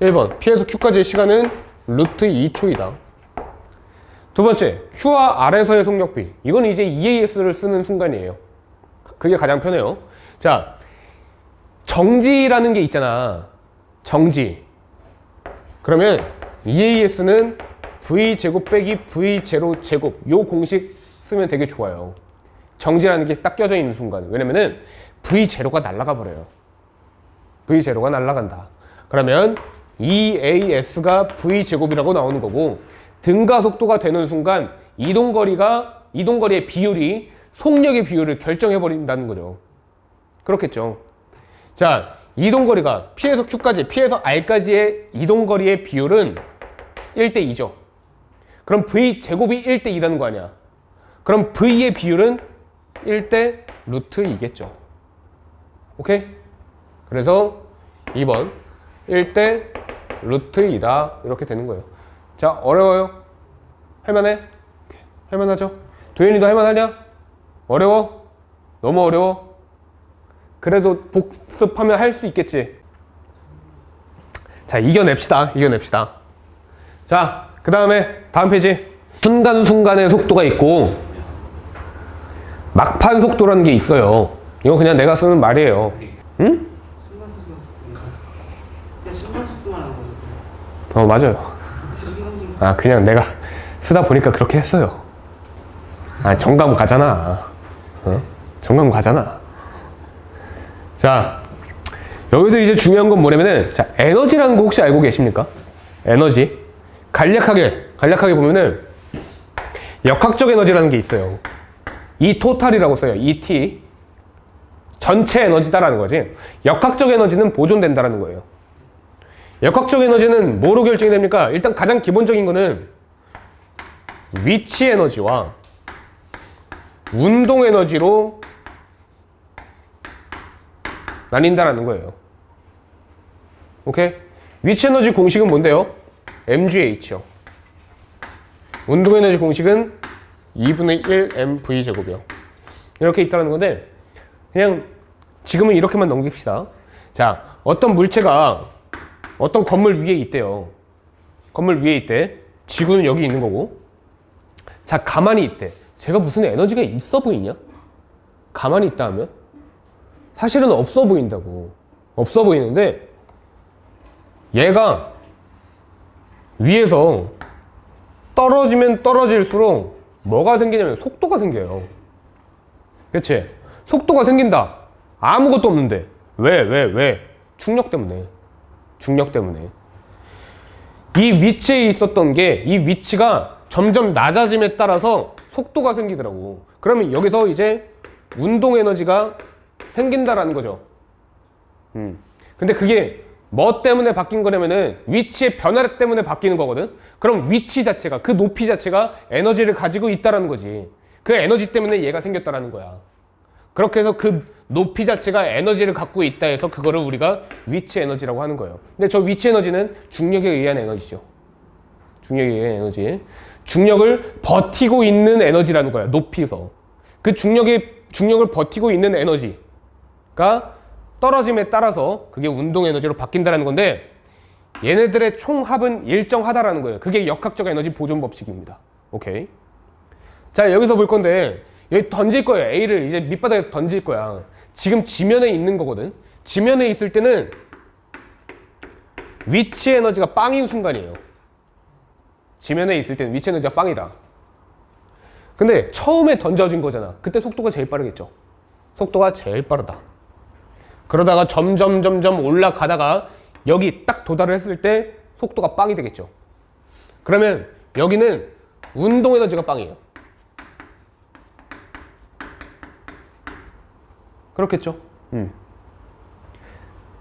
Speaker 1: 1번. P에서 Q까지의 시간은 루트 2초이다. 두 번째, Q와 R에서의 속력비. 이건 이제 EAS를 쓰는 순간이에요. 그게 가장 편해요. 자, 정지라는 게 있잖아. 정지. 그러면 EAS는 V제곱 빼기 V0 제곱. 요 공식 쓰면 되게 좋아요. 정지라는 게 딱 껴져 있는 순간. 왜냐면은 V0가 날아가 버려요. V0가 날아간다. 그러면 EAS가 V제곱이라고 나오는 거고, 등가속도가 되는 순간 이동거리의 비율이 속력의 비율을 결정해버린다는 거죠. 그렇겠죠. 자, 이동거리가 P에서 Q까지, P에서 R까지의 이동거리의 비율은 1대2죠. 그럼 V제곱이 1대2라는 거 아니야. 그럼 V의 비율은 1대 루트 2겠죠. 오케이? 그래서 2번 1대 루트 2다. 이렇게 되는 거예요. 자, 어려워요? 할만해? 할만하죠? 도현이도 할만하냐? 어려워? 너무 어려워? 그래도 복습하면 할 수 있겠지. 자, 이겨냅시다. 이겨냅시다. 자, 그 다음에 다음 페이지. 순간순간의 속도가 있고 막판 속도라는 게 있어요. 이거 그냥 내가 쓰는 말이에요. 응?
Speaker 2: 그냥 순간 속도만 하는 거죠.
Speaker 1: 맞아요. 아, 그냥 내가 쓰다 보니까 그렇게 했어요. 아, 정감 가잖아. 정감 가잖아. 자, 여기서 이제 중요한 건 뭐냐면은, 자, 에너지라는 거 혹시 알고 계십니까? 에너지. 간략하게 보면은, 역학적 에너지라는 게 있어요. 이 토탈이라고 써요. ET. 전체 에너지다라는 거지. 역학적 에너지는 보존된다라는 거예요. 역학적 에너지는 뭐로 결정이 됩니까? 일단 가장 기본적인 거는 위치 에너지와 운동 에너지로 나뉜다라는 거예요. 오케이? 위치 에너지 공식은 뭔데요? mgh요. 운동 에너지 공식은 2분의 1 mv 제곱이요. 이렇게 있다는 건데, 그냥 지금은 이렇게만 넘깁시다. 자, 어떤 물체가 어떤 건물 위에 있대요. 건물 위에 있대. 지구는 여기 있는 거고. 자, 가만히 있대. 제가 무슨 에너지가 있어 보이냐? 가만히 있다 하면? 사실은 없어 보인다고. 없어 보이는데, 얘가 위에서 떨어지면 떨어질수록 뭐가 생기냐면 속도가 생겨요. 그치? 속도가 생긴다. 아무것도 없는데. 왜? 충력 때문에. 중력 때문에. 이 위치에 있었던 게 이 위치가 점점 낮아짐에 따라서 속도가 생기더라고. 그러면 여기서 이제 운동 에너지가 생긴다라는 거죠. 근데 그게 뭐 때문에 바뀐 거냐면은 위치의 변화 때문에 바뀌는 거거든. 그럼 위치 자체가, 그 높이 자체가 에너지를 가지고 있다라는 거지. 그 에너지 때문에 얘가 생겼다라는 거야. 그렇게 해서 그 높이 자체가 에너지를 갖고 있다 해서 그거를 우리가 위치 에너지라고 하는 거예요. 근데 저 위치 에너지는 중력에 의한 에너지죠. 중력에 의한 에너지. 중력을 버티고 있는 에너지라는 거야. 높이에서. 그 중력을 버티고 있는 에너지가 떨어짐에 따라서 그게 운동 에너지로 바뀐다는 건데, 얘네들의 총합은 일정하다라는 거예요. 그게 역학적 에너지 보존 법칙입니다. 오케이. 자, 여기서 볼 건데, 여기 던질 거예요. A를 이제 밑바닥에서 던질 거야. 지금 지면에 있는 거거든. 지면에 있을 때는 위치 에너지가 빵인 순간이에요. 지면에 있을 때는 위치 에너지가 빵이다. 근데 처음에 던져진 거잖아. 그때 속도가 제일 빠르겠죠. 속도가 제일 빠르다. 그러다가 점점 올라가다가 여기 딱 도달을 했을 때 속도가 빵이 되겠죠. 그러면 여기는 운동 에너지가 빵이에요. 그렇겠죠.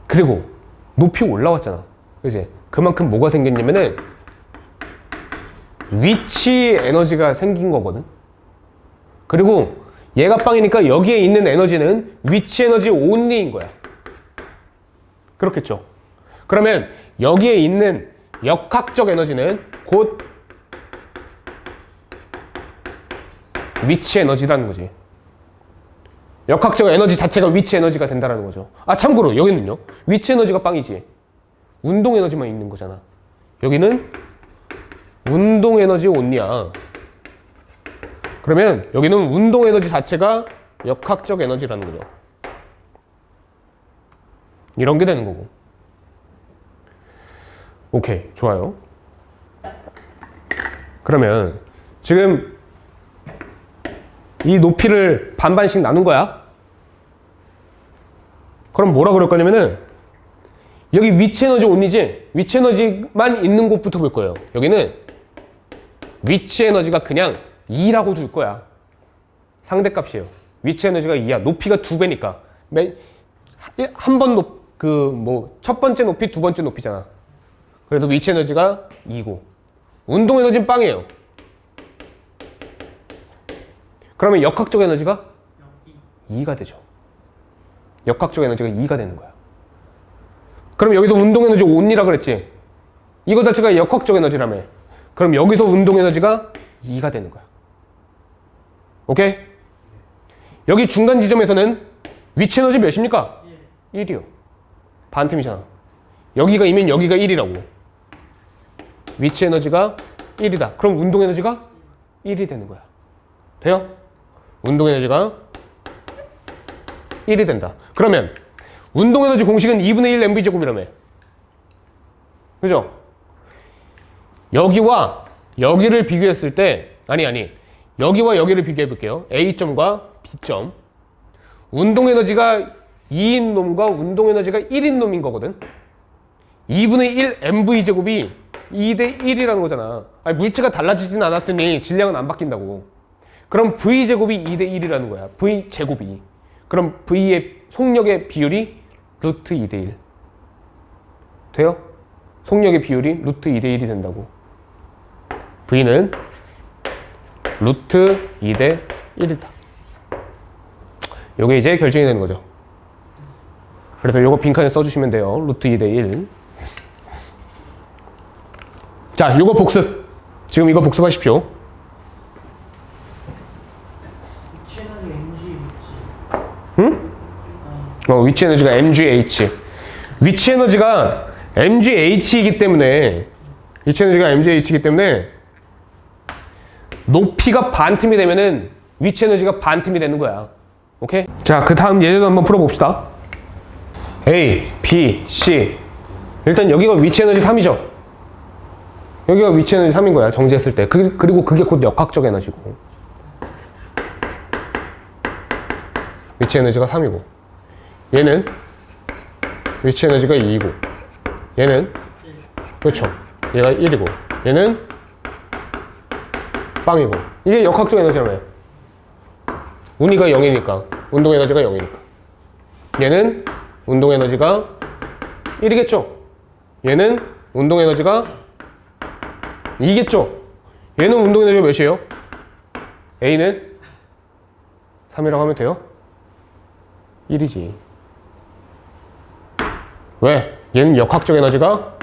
Speaker 1: 그리고 높이 올라왔잖아. 그지? 그만큼 뭐가 생겼냐면은 위치 에너지가 생긴 거거든. 그리고 얘가 빵이니까 여기에 있는 에너지는 위치 에너지 온리인 거야. 그렇겠죠. 그러면 여기에 있는 역학적 에너지는 곧 위치 에너지라는 거지. 역학적 에너지 자체가 위치 에너지가 된다는 거죠. 아, 참고로 여기는요, 위치 에너지가 빵이지 운동 에너지만 있는 거잖아. 여기는 운동 에너지 온리야. 그러면 여기는 운동 에너지 자체가 역학적 에너지라는 거죠. 이런 게 되는 거고. 오케이, 좋아요. 그러면 지금 이 높이를 반반씩 나눈 거야. 그럼 뭐라 그럴 거냐면은, 여기 위치 에너지 온리지, 위치 에너지만 있는 곳부터 볼 거예요. 여기는 위치 에너지가 그냥 2라고 둘 거야. 상대값이에요. 위치 에너지가 2야. 높이가 2배니까. 한 번 첫 번째 높이, 두 번째 높이잖아. 그래서 위치 에너지가 2고, 운동 에너지는 빵이에요. 그러면 역학적 에너지가 2가 되죠. 역학적 에너지가 2가 되는 거야. 그럼 여기서 운동 에너지 온이라 그랬지. 이거 자체가 역학적 에너지라며. 그럼 여기서 운동 에너지가 2가 되는 거야. 오케이? 여기 중간 지점에서는 위치 에너지 몇입니까? 1이요. 반틈이잖아. 여기가 2면 여기가 1이라고. 위치 에너지가 1이다. 그럼 운동 에너지가 1이 되는 거야. 돼요? 운동 에너지가 1이 된다. 그러면 운동 에너지 공식은 2분의 1 mv 제곱이라며. 그죠? 여기와 여기를 비교했을 때, 여기와 여기를 비교해 볼게요. A점과 B점. 운동 에너지가 2인 놈과 운동 에너지가 1인 놈인 거거든. 2분의 1 mv 제곱이 2대 1이라는 거잖아. 아니, 물체가 달라지진 않았으니 질량은 안 바뀐다고. 그럼 V 제곱이 2대 1이라는 거야. V 제곱이. 그럼 V의 속력의 비율이 루트 2대 1. 돼요? 속력의 비율이 루트 2대 1이 된다고. V는 루트 2대 1이다. 요게 이제 결정이 되는 거죠. 그래서 요거 빈칸에 써주시면 돼요. 루트 2대 1. 자, 요거 복습. 지금 이거 복습하십시오.
Speaker 2: 위치 에너지 MG
Speaker 1: 응? 위치 에너지가 MGH. 위치 에너지가 MGH이기 때문에, 높이가 반틈이 되면은 위치 에너지가 반틈이 되는 거야. 오케이? 자, 그 다음 예제도 한번 풀어봅시다. A, B, C. 일단 여기가 위치 에너지 3이죠. 여기가 위치 에너지 3인 거야. 정지했을 때. 그리고 그게 곧 역학적 에너지고. 위치 에너지가 3이고. 얘는 위치 에너지가 2이고. 얘는 그렇죠. 얘가 1이고 얘는 빵이고 이게 역학적 에너지라며요. 운이가 0이니까 운동 에너지가 0이니까 얘는 운동 에너지가 1이겠죠. 얘는 운동 에너지가 2겠죠. 얘는 운동 에너지가 몇이에요? A는 3이라고 하면 돼요? 1이지. 왜? 얘는 역학적 에너지가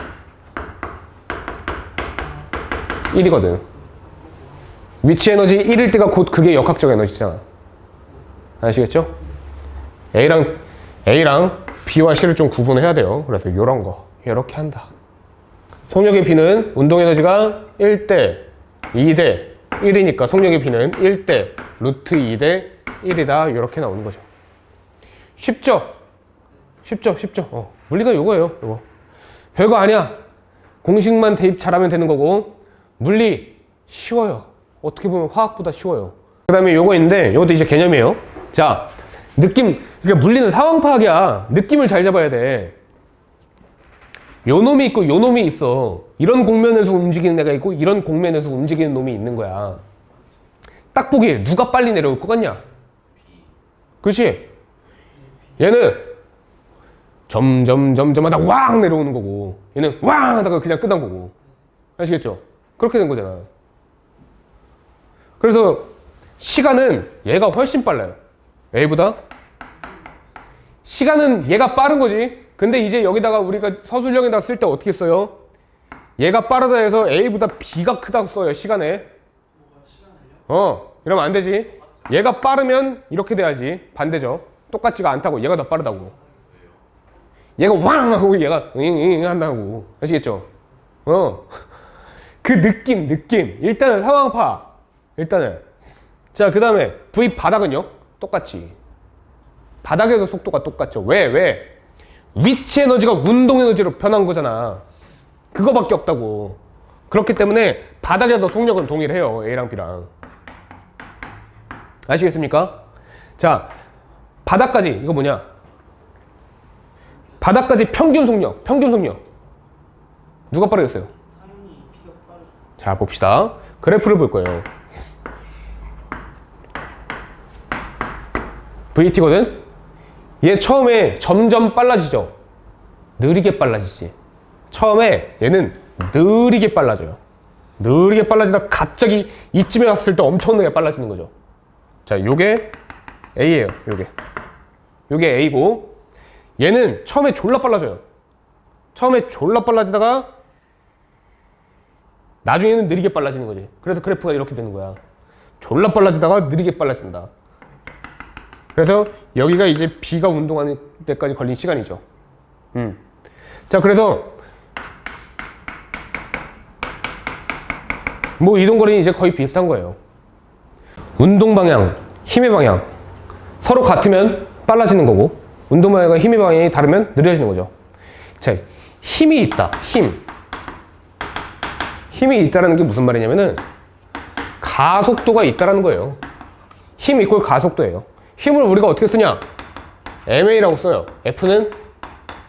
Speaker 1: 1이거든. 위치 에너지 1일 때가 곧 그게 역학적 에너지잖아. 아시겠죠? A랑 B와 C를 좀 구분해야 돼요. 그래서 이런 거 이렇게 한다. 속력의 B는 운동 에너지가 1대 2대 1이니까 속력의 B는 1대 루트 2대 1이다. 이렇게 나오는 거죠. 쉽죠? 쉽죠? 물리가 요거예요. 요거. 별거 아니야. 공식만 대입 잘하면 되는 거고 물리 쉬워요. 어떻게 보면 화학보다 쉬워요. 그 다음에 요거 있는데 요것도 이제 개념이에요. 자, 느낌. 그러니까 물리는 상황 파악이야. 느낌을 잘 잡아야 돼. 요 놈이 있고 요 놈이 있어. 이런 공면에서 움직이는 애가 있고 이런 공면에서 움직이는 놈이 있는 거야. 딱 보기에 누가 빨리 내려올 것 같냐? 그렇지? 얘는 점점 하다 왕 내려오는 거고 얘는 왕 하다가 그냥 끝난 거고. 아시겠죠? 그렇게 된 거잖아. 그래서 시간은 얘가 훨씬 빨라요. A보다. 시간은 얘가 빠른 거지. 근데 이제 여기다가 우리가 서술형에다 쓸 때 어떻게 써요? 얘가 빠르다 해서 A보다 B가 크다고 써요. 시간에. 이러면 안 되지. 얘가 빠르면 이렇게 돼야지. 반대죠. 똑같지가 않다고. 얘가 더 빠르다고. 얘가 왕 하고 얘가 응 한다고. 아시겠죠? 그 느낌. 일단은 상황 파악. 일단은. 자, 그 다음에 V 바닥은요? 똑같이. 바닥에서 속도가 똑같죠. 왜? 위치 에너지가 운동 에너지로 변한 거잖아. 그거밖에 없다고. 그렇기 때문에 바닥에서 속력은 동일해요. A랑 B랑. 아시겠습니까? 자, 바닥까지 이거 뭐냐? 바닥까지 평균 속력. 누가 빠르겠어요?
Speaker 2: 당연히 B가 빠르죠.
Speaker 1: 자, 봅시다. 그래프를 볼 거예요. VT거든? 얘 처음에 점점 빨라지죠? 느리게 빨라지지. 처음에 얘는 느리게 빨라져요. 느리게 빨라지다가 갑자기 이쯤에 왔을 때 엄청나게 빨라지는 거죠. 자, 요게 A예요. 요게 A고 얘는 처음에 졸라 빨라져요. 처음에 졸라 빨라지다가 나중에는 느리게 빨라지는 거지. 그래서 그래프가 이렇게 되는 거야. 졸라 빨라지다가 느리게 빨라진다. 그래서 여기가 이제 B가 운동하는 때까지 걸린 시간이죠. 자, 그래서 뭐 이동거리는 이제 거의 비슷한 거예요. 운동 방향, 힘의 방향 서로 같으면 빨라지는 거고 운동 방향과 힘의 방향이 다르면 느려지는 거죠. 자, 힘이 있다. 힘이 있다라는 게 무슨 말이냐면은 가속도가 있다라는 거예요. 힘 이꼴 가속도예요. 힘을 우리가 어떻게 쓰냐? MA라고 써요. F는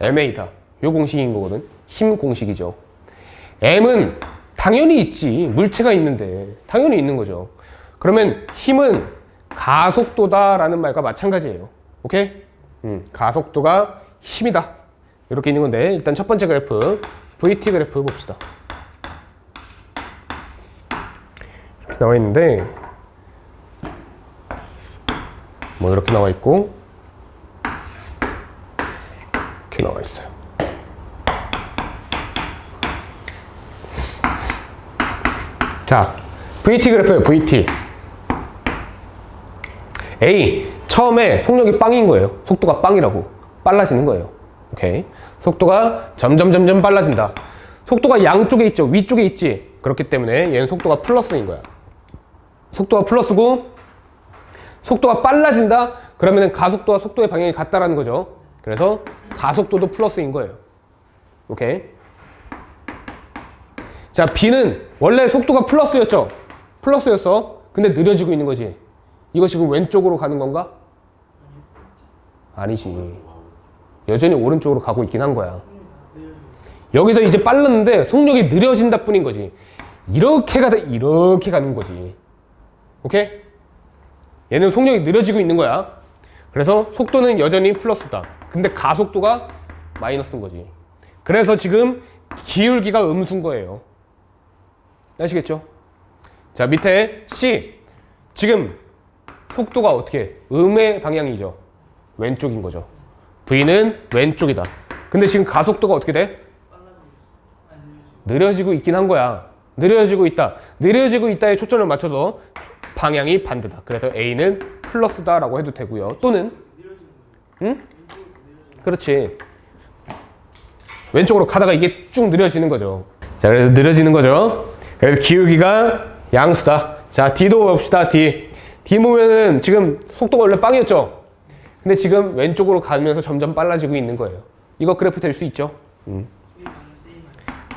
Speaker 1: MA다. 요 공식인 거거든. 힘 공식이죠. M은 당연히 있지. 물체가 있는데 당연히 있는 거죠. 그러면 힘은 가속도다라는 말과 마찬가지예요. 오케이? 가속도가 힘이다. 이렇게 있는 건데 일단 첫 번째 그래프 VT 그래프 봅시다. 이렇게 나와 있는데 뭐 이렇게 나와 있고 이렇게 나와 있어요. 자, VT 그래프예요. VT. A 처음에 속력이 빵인 거예요. 속도가 빵이라고. 빨라지는 거예요. 오케이. 속도가 점점 빨라진다. 속도가 양쪽에 있죠. 위쪽에 있지. 그렇기 때문에 얘는 속도가 플러스인 거야. 속도가 플러스고 속도가 빨라진다? 그러면 가속도와 속도의 방향이 같다라는 거죠. 그래서 가속도도 플러스인 거예요. 오케이. 자, B는 원래 속도가 플러스였죠. 플러스였어. 근데 느려지고 있는 거지. 이거 지금 왼쪽으로 가는 건가? 아니지. 여전히 오른쪽으로 가고 있긴 한 거야. 여기서 이제 빨랐는데 속력이 느려진다 뿐인 거지. 이렇게 가다 이렇게 가는 거지. 오케이? 얘는 속력이 느려지고 있는 거야. 그래서 속도는 여전히 플러스다. 근데 가속도가 마이너스인 거지. 그래서 지금 기울기가 음수인 거예요. 아시겠죠? 자, 밑에 C. 지금 속도가 어떻게? 음의 방향이죠. 왼쪽인 거죠. V는 왼쪽이다. 근데 지금 가속도가 어떻게 돼? 느려지고 있긴 한 거야. 느려지고 있다. 느려지고 있다에 초점을 맞춰서 방향이 반대다. 그래서 A는 플러스다 라고 해도 되고요. 또는 응? 그렇지. 왼쪽으로 가다가 이게 쭉 느려지는 거죠. 자, 그래서 느려지는 거죠. 그래서 기울기가 양수다. 자, D도 봅시다. D 보면은 지금 속도가 원래 빵이었죠. 근데 지금 왼쪽으로 가면서 점점 빨라지고 있는 거예요. 이거 그래프 될 수 있죠.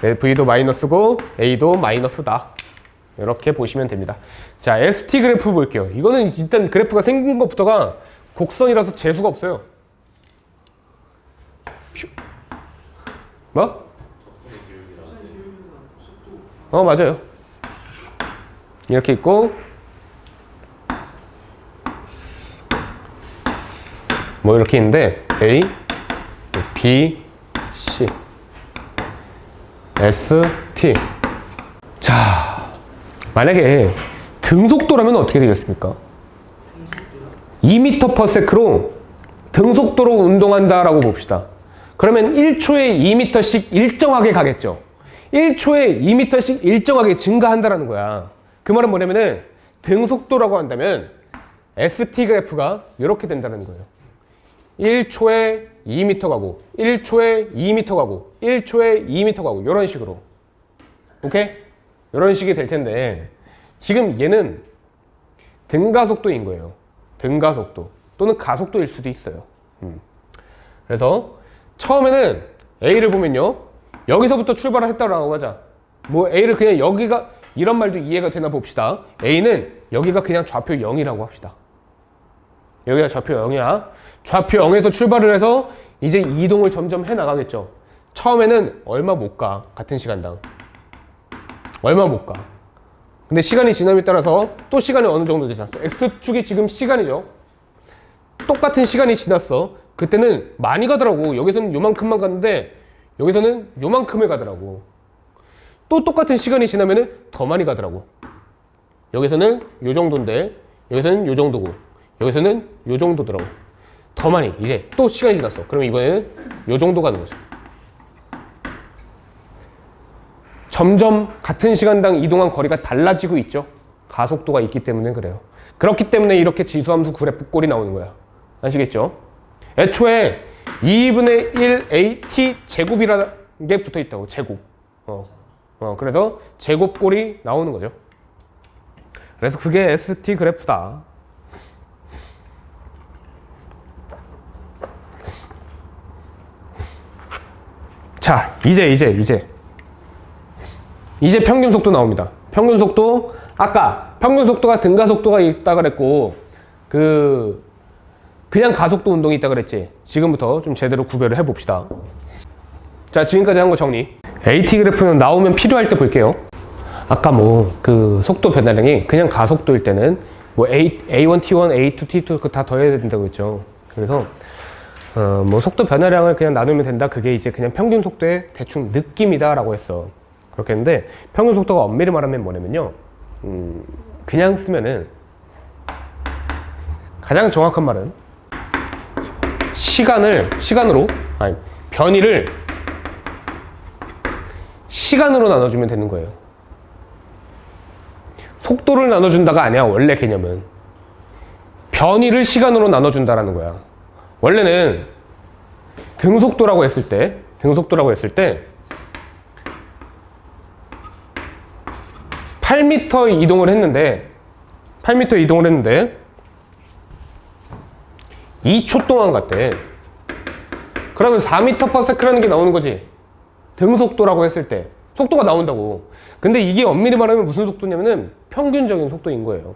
Speaker 1: 네, V도 마이너스고 A도 마이너스다. 이렇게 보시면 됩니다. 자, ST 그래프 볼게요. 이거는 일단 그래프가 생긴 것부터가 곡선이라서 재수가 없어요. 퓨. 뭐? 맞아요. 이렇게 있고 뭐 이렇게 있는데 A, B, C, S, T. 자, 만약에 등속도라면 어떻게 되겠습니까? 2m/s로 등속도로 운동한다라고 봅시다. 그러면 1초에 2m씩 일정하게 가겠죠. 1초에 2m씩 일정하게 증가한다라는 거야. 그 말은 뭐냐면은 등속도라고 한다면 ST 그래프가 이렇게 된다는 거예요. 1초에 2m 가고 1초에 2m 가고 1초에 2m 가고 이런 식으로. 오케이? 이런 식이 될 텐데 지금 얘는 등가속도인 거예요. 등가속도 또는 가속도일 수도 있어요. 그래서 처음에는 A를 보면요, 여기서부터 출발을 했다고 하자. 뭐 A를 그냥 여기가, 이런 말도 이해가 되나 봅시다. A는 여기가 그냥 좌표 0이라고 합시다. 여기가 좌표 0이야. 좌표 0에서 출발을 해서 이제 이동을 점점 해 나가겠죠. 처음에는 얼마 못 가. 같은 시간당 얼마 못 가. 근데 시간이 지남에 따라서 또 시간이 어느 정도 지났어. X축이 지금 시간이죠. 똑같은 시간이 지났어. 그때는 많이 가더라고. 여기서는 요만큼만 갔는데 여기서는 요만큼을 가더라고. 또 똑같은 시간이 지나면은 더 많이 가더라고. 여기서는 요 정도인데 여기서는 요 정도고 여기서는 요 정도더라고. 더 많이. 이제 또 시간이 지났어. 그러면 이번에는 요 정도 가는 거죠. 점점 같은 시간당 이동한 거리가 달라지고 있죠. 가속도가 있기 때문에 그래요. 그렇기 때문에 이렇게 지수함수 그래프 꼴이 나오는 거야. 아시겠죠? 애초에 2분의 1 AT 제곱이라는 게 붙어 있다고. 제곱. 그래서 제곱꼴이 나오는 거죠. 그래서 그게 ST 그래프다. 자, 이제 평균 속도 나옵니다. 평균 속도, 아까 평균 속도가 등가속도가 있다 그랬고 그냥 가속도 운동이 있다 그랬지. 지금부터 좀 제대로 구별을 해봅시다. 자, 지금까지 한 거 정리. AT 그래프는 나오면 필요할 때 볼게요. 아까 그 속도 변화량이 그냥 가속도일 때는 뭐 A1, T1, A2, T2 그 다 더해야 된다고 했죠. 그래서 뭐 속도 변화량을 그냥 나누면 된다. 그게 이제 그냥 평균 속도의 대충 느낌이다라고 했어. 그렇게 했는데 평균 속도가 엄밀히 말하면 뭐냐면요. 그냥 쓰면은 가장 정확한 말은 변이를 시간으로 나눠주면 되는 거예요. 속도를 나눠준다가 아니야. 원래 개념은 변이를 시간으로 나눠준다라는 거야. 원래는 등속도라고 했을 때 8m 이동을 했는데 2초 동안 갔대. 그러면 4m/s라는 게 나오는 거지. 등속도라고 했을 때 속도가 나온다고. 근데 이게 엄밀히 말하면 무슨 속도냐면은 평균적인 속도인 거예요.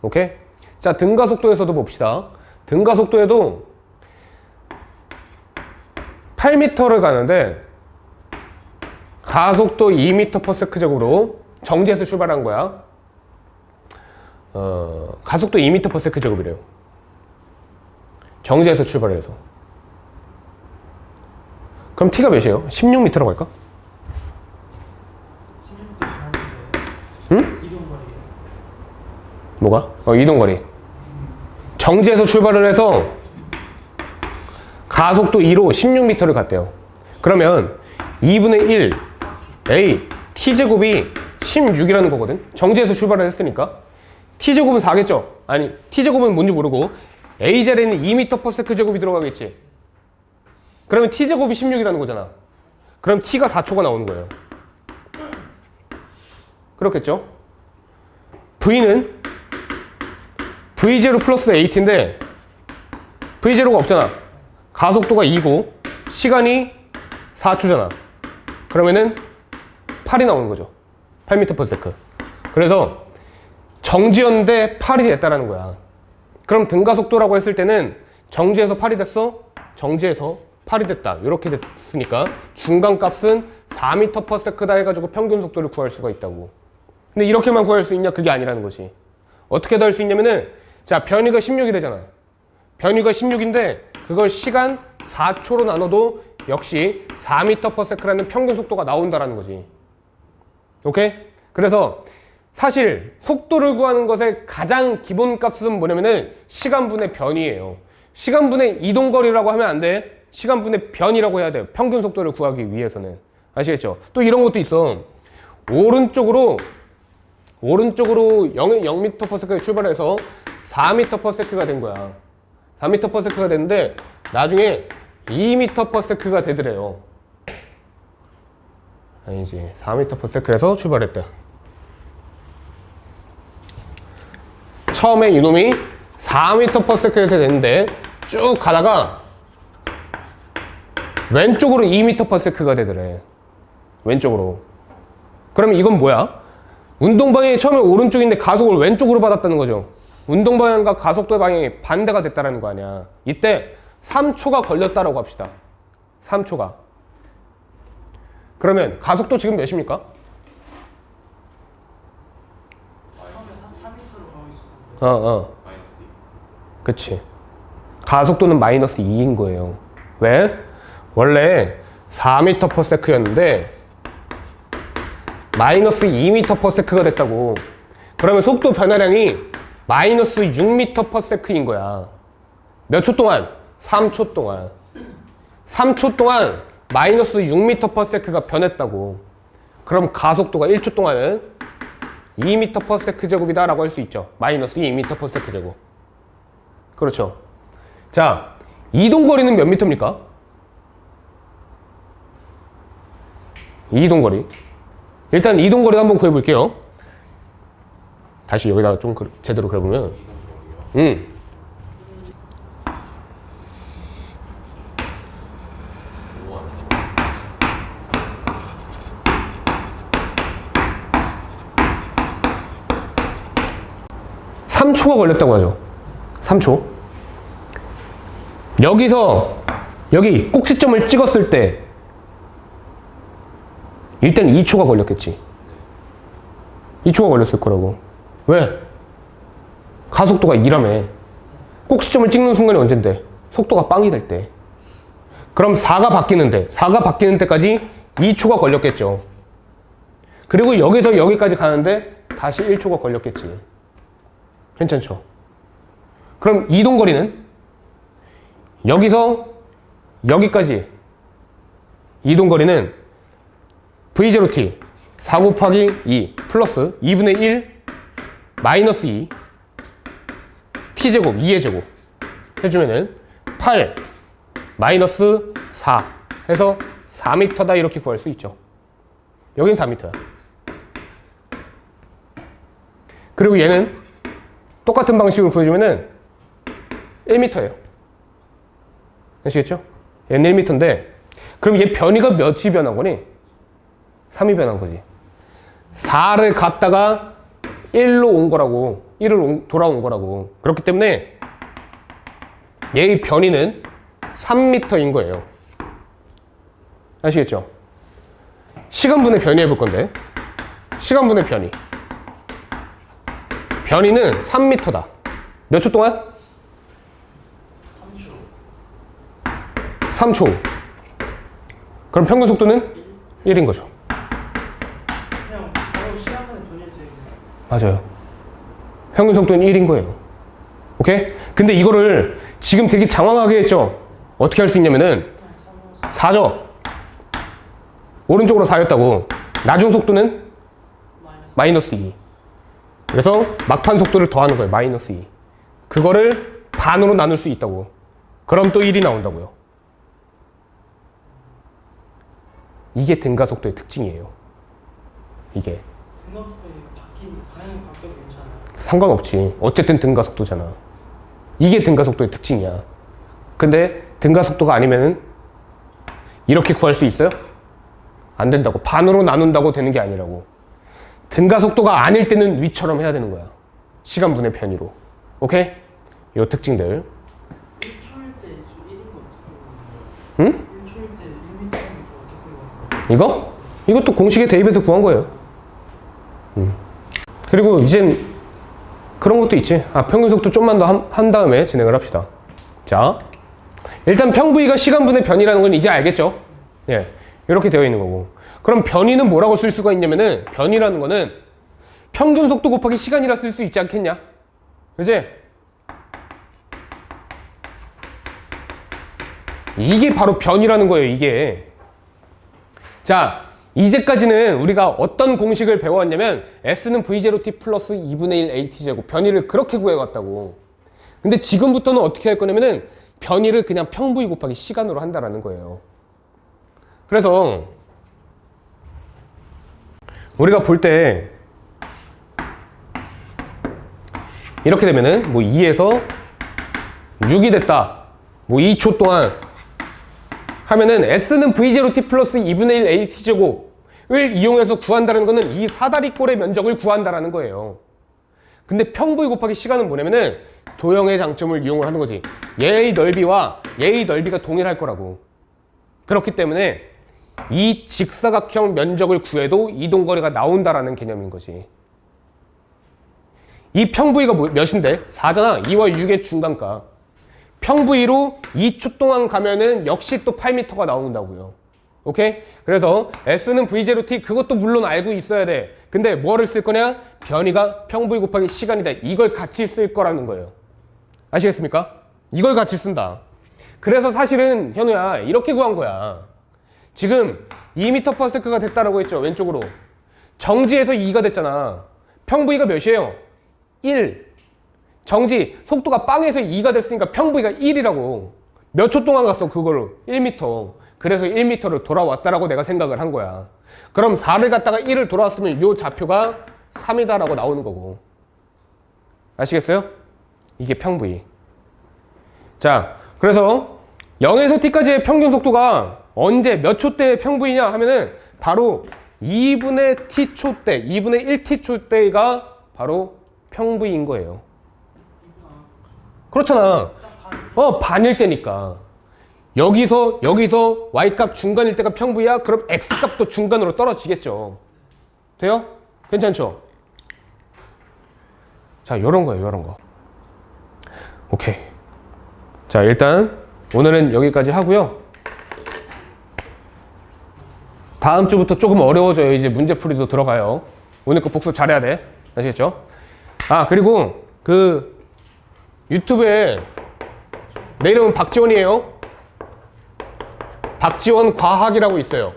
Speaker 1: 오케이? 자, 등가속도에서도 봅시다. 등가속도에도 8m를 가는데 가속도 2m/s 제곱으로 정지해서 출발한 거야. 가속도 2m/s 제곱이래요. 정지해서 출발해서. 그럼 t가 몇이에요? 16m라고 할까?
Speaker 2: 16m 가는데
Speaker 1: 응?
Speaker 2: 이동거리예요.
Speaker 1: 뭐가? 이동거리. 정지해서 출발을 해서 가속도 2로 16m를 갔대요. 그러면 2분의 1 a t제곱이 16이라는 거거든. 정지해서 출발을 했으니까 t제곱은 4겠죠? 아니 t제곱은 뭔지 모르고 a 자리에는 2m/s 제곱이 들어가겠지. 그러면 t제곱이 16이라는 거잖아. 그럼 t가 4초가 나오는 거예요. 그렇겠죠? v는 v0 플러스 8인데 v0가 없잖아. 가속도가 2고 시간이 4초잖아. 그러면은 8이 나오는 거죠. 8m/s. 그래서 정지였는데 8이 됐다라는 거야. 그럼 등가속도라고 했을 때는 정지에서 8이 됐어? 정지에서 8이 됐다. 이렇게 됐으니까 중간값은 4m/s다 해가지고 평균 속도를 구할 수가 있다고. 근데 이렇게만 구할 수 있냐? 그게 아니라는 거지. 어떻게 더 할 수 있냐면은 자, 변위가 16이래잖아. 변위가 16인데 그걸 시간 4초로 나눠도 역시 4m/s라는 평균 속도가 나온다라는 거지. 오케이? 그래서 사실 속도를 구하는 것의 가장 기본 값은 뭐냐면은 시간분의 변이에요. 시간분의 이동거리라고 하면 안 돼. 시간분의 변이라고 해야 돼요. 평균 속도를 구하기 위해서는. 아시겠죠? 또 이런 것도 있어. 오른쪽으로 0m/s까지 출발해서 4m/s가 된 거야. 4m/s가 됐는데 나중에 2m/s가 되더래요. 아니지, 4m/s에서 출발했다. 처음에 이놈이 4m/s에서 됐는데 쭉 가다가 왼쪽으로 2m/s가 되더래. 왼쪽으로. 그러면 이건 뭐야? 운동방향이 처음에 오른쪽인데 가속을 왼쪽으로 받았다는 거죠. 운동방향과 가속도의 방향이 반대가 됐다는 거 아니야. 이때 3초가 걸렸다라고 합시다. 3초가. 그러면 가속도 지금 몇입니까?
Speaker 2: 3m로 가고 있어.
Speaker 3: 마이너스 2.
Speaker 1: 그치. 가속도는 마이너스 2인 거예요. 왜? 원래 4m/s였는데 마이너스 2m/s가 됐다고. 그러면 속도 변화량이 마이너스 6m/s인 거야. 몇 초 동안? 3초 동안. 3초 동안 마이너스 6m/s가 변했다고. 그럼 가속도가 1초 동안은 2m/s 제곱이다 라고 할 수 있죠. 마이너스 2m/s 제곱. 그렇죠. 자, 이동거리는 몇 미터입니까? 이동거리. 일단 이동거리 한번 구해볼게요. 다시 여기다가 좀 제대로 그려보면.
Speaker 3: 이동거리요?
Speaker 1: 3초가 걸렸다고 하죠. 3초. 여기서 여기 꼭지점을 찍었을 때 일단 2초가 걸렸겠지. 2초가 걸렸을 거라고. 왜? 가속도가 2라며. 꼭지점을 찍는 순간이 언젠데? 속도가 빵이 될 때. 그럼 4가 바뀌는 때까지 2초가 걸렸겠죠. 그리고 여기서 여기까지 가는데 다시 1초가 걸렸겠지. 괜찮죠? 그럼 이동거리는 여기서 여기까지 이동거리는 V0t 4 곱하기 2 플러스 2분의 1 마이너스 2 t제곱 2의 제곱 해주면은 8 마이너스 4 해서 4m다 이렇게 구할 수 있죠. 여긴 4m야. 그리고 얘는 똑같은 방식으로 구해주면은 1m예요. 아시겠죠? 얘는 1m인데 그럼 얘 변이가 몇이 변한 거니? 3이 변한 거지. 4를 갔다가 1로 온 거라고. 1을 돌아온 거라고. 그렇기 때문에 얘의 변이는 3m인 거예요. 아시겠죠? 시간분의 변이 해볼 건데, 시간분의 변이. 변이는 3m다. 몇 초 동안? 3초. 그럼 평균 속도는 1인 거죠.
Speaker 2: 그냥 바로 시간만에 변해져 있는.
Speaker 1: 맞아요. 평균 속도는 1인 거예요. 오케이? 근데 이거를 지금 되게 장황하게 했죠? 어떻게 할 수 있냐면은 4죠. 오른쪽으로 4였다고. 나중 속도는 마이너스 2. 그래서 막판 속도를 더하는 거예요. 마이너스 2. 그거를 반으로 나눌 수 있다고. 그럼 또 1이 나온다고요. 이게 등가 속도의 특징이에요. 이게.
Speaker 2: 등가속도가 바뀐 방향이 바뀌어도 괜찮아요.
Speaker 1: 상관없지. 어쨌든 등가 속도잖아. 이게 등가 속도의 특징이야. 근데 등가 속도가 아니면은 이렇게 구할 수 있어요? 안 된다고. 반으로 나눈다고 되는 게 아니라고. 등가 속도가 아닐 때는 위처럼 해야 되는 거야. 시간분의 편의로. 오케이? 요 특징들.
Speaker 2: 1초일 때 1인 거 어떻게 보는 거예요?
Speaker 1: 응?
Speaker 2: 1초일 때 1m인 거 어떻게 보는 거예요?
Speaker 1: 이거? 이것도 공식에 대입해서 구한 거예요. 그리고 이젠 그런 것도 있지. 평균 속도 좀만 더 한 다음에 진행을 합시다. 자, 일단 평부위가 시간분의 변이라는 건 이제 알겠죠? 예, 이렇게 되어 있는 거고. 그럼 변이는 뭐라고 쓸 수가 있냐면은, 변이라는 거는 평균 속도 곱하기 시간이라 쓸 수 있지 않겠냐? 그지? 이게 바로 변이라는 거예요, 이게. 자, 이제까지는 우리가 어떤 공식을 배워왔냐면 S는 V0t 플러스 2분의 1 AT제곱, 변이를 그렇게 구해왔다고. 근데 지금부터는 어떻게 할 거냐면은 변이를 그냥 평부위 곱하기 시간으로 한다라는 거예요. 그래서 우리가 볼 때 이렇게 되면은 뭐 2에서 6이 됐다. 뭐 2초 동안 하면은 S는 V0t 플러스 2분의 1 AT제곱을 이용해서 구한다는 거는 이 사다리꼴의 면적을 구한다라는 거예요. 근데 평부위 곱하기 시간은 뭐냐면은 도형의 장점을 이용을 하는 거지. 얘의 넓이와 얘의 넓이가 동일할 거라고. 그렇기 때문에 이 직사각형 면적을 구해도 이동거리가 나온다라는 개념인 거지. 이 평부위가 몇인데? 4잖아. 2와 6의 중간가. 평부위로 2초 동안 가면은 역시 또 8m가 나온다고요. 오케이? 그래서 S는 V0t, 그것도 물론 알고 있어야 돼. 근데 뭐를 쓸 거냐? 변이가 평부위 곱하기 시간이다. 이걸 같이 쓸 거라는 거예요. 아시겠습니까? 이걸 같이 쓴다. 그래서 사실은 현우야, 이렇게 구한 거야. 지금 2m/s가 됐다라고 했죠, 왼쪽으로. 정지에서 2가 됐잖아. 평부위가 몇이에요? 1. 정지, 속도가 빵에서 2가 됐으니까 평부위가 1이라고. 몇 초 동안 갔어, 그거를? 1m. 그래서 1m를 돌아왔다라고 내가 생각을 한 거야. 그럼 4를 갔다가 1을 돌아왔으면 요 좌표가 3이다라고 나오는 거고. 아시겠어요? 이게 평부위. 자, 그래서 0에서 t까지의 평균 속도가 언제 몇 초 때의 평부위냐 하면은 바로 2분의 t초 때, 2분의 1t초 때가 바로 평부위인 거예요. 그렇잖아. 반일 때니까. 여기서 y값 중간일 때가 평부위야. 그럼 x값도 중간으로 떨어지겠죠. 돼요? 괜찮죠? 자, 요런 거예요, 요런 거. 오케이. 자, 일단 오늘은 여기까지 하고요. 다음 주부터 조금 어려워져요. 이제 문제풀이도 들어가요. 오늘 거 복습 잘해야 돼. 아시겠죠? 그리고 그 유튜브에 내 이름은 박지원이에요. 박지원 과학이라고 있어요.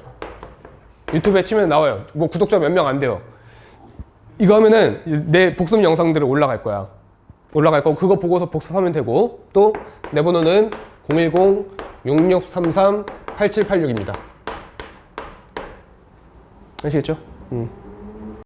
Speaker 1: 유튜브에 치면 나와요. 뭐 구독자 몇 명 안 돼요. 이거 하면은 내 복습 영상들이 올라갈 거야. 올라갈 거고 그거 보고서 복습하면 되고, 또 내 번호는 010-6633-8786입니다. 아시겠죠?